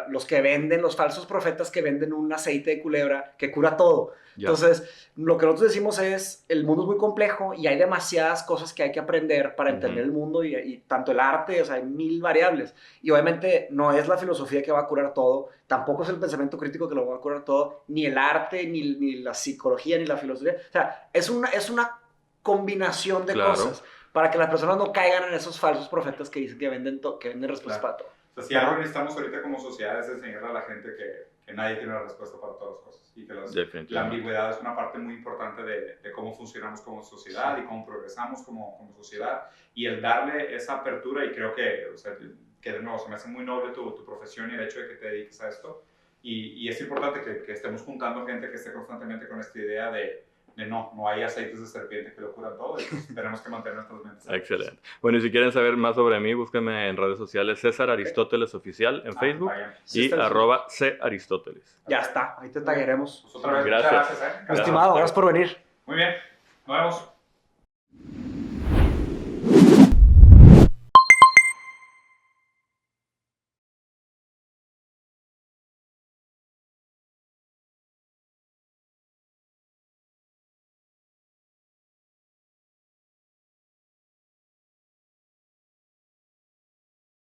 los que venden, los falsos profetas que venden un aceite de culebra que cura todo. Ya. Entonces, lo que nosotros decimos es, el mundo es muy complejo y hay demasiadas cosas que hay que aprender para entender el mundo y tanto el arte, o sea, hay 1000 variables. Y obviamente no es la filosofía que va a curar todo, tampoco es el pensamiento crítico que lo va a curar todo, ni el arte, ni la psicología, ni la filosofía. O sea, es una combinación de Claro. cosas para que las personas no caigan en esos falsos profetas que dicen que venden respuestas Claro. para todo. O sea, si algo necesitamos ahorita como sociedad es enseñarle a la gente que nadie tiene la respuesta para todas las cosas y que la Definitivamente. ambigüedad es una parte muy importante de cómo funcionamos como sociedad y cómo progresamos como sociedad y el darle esa apertura y creo que, o sea, que de nuevo se me hace muy noble tu profesión y el hecho de que te dediques a esto y es importante que estemos juntando gente que esté constantemente con esta idea de no hay aceites de serpiente que lo curan todo y pues tenemos que mantener nuestras mentes abiertas. Excelente. Bueno, y si quieren saber más sobre mí, búsquenme en redes sociales César Aristóteles Oficial en Facebook Vayan. Sí, y está bien. @caristóteles. Ya está, ahí te tagueremos. Pues otra vez, Gracias. muchas gracias. Estimado, gracias por venir. Muy bien, nos vemos.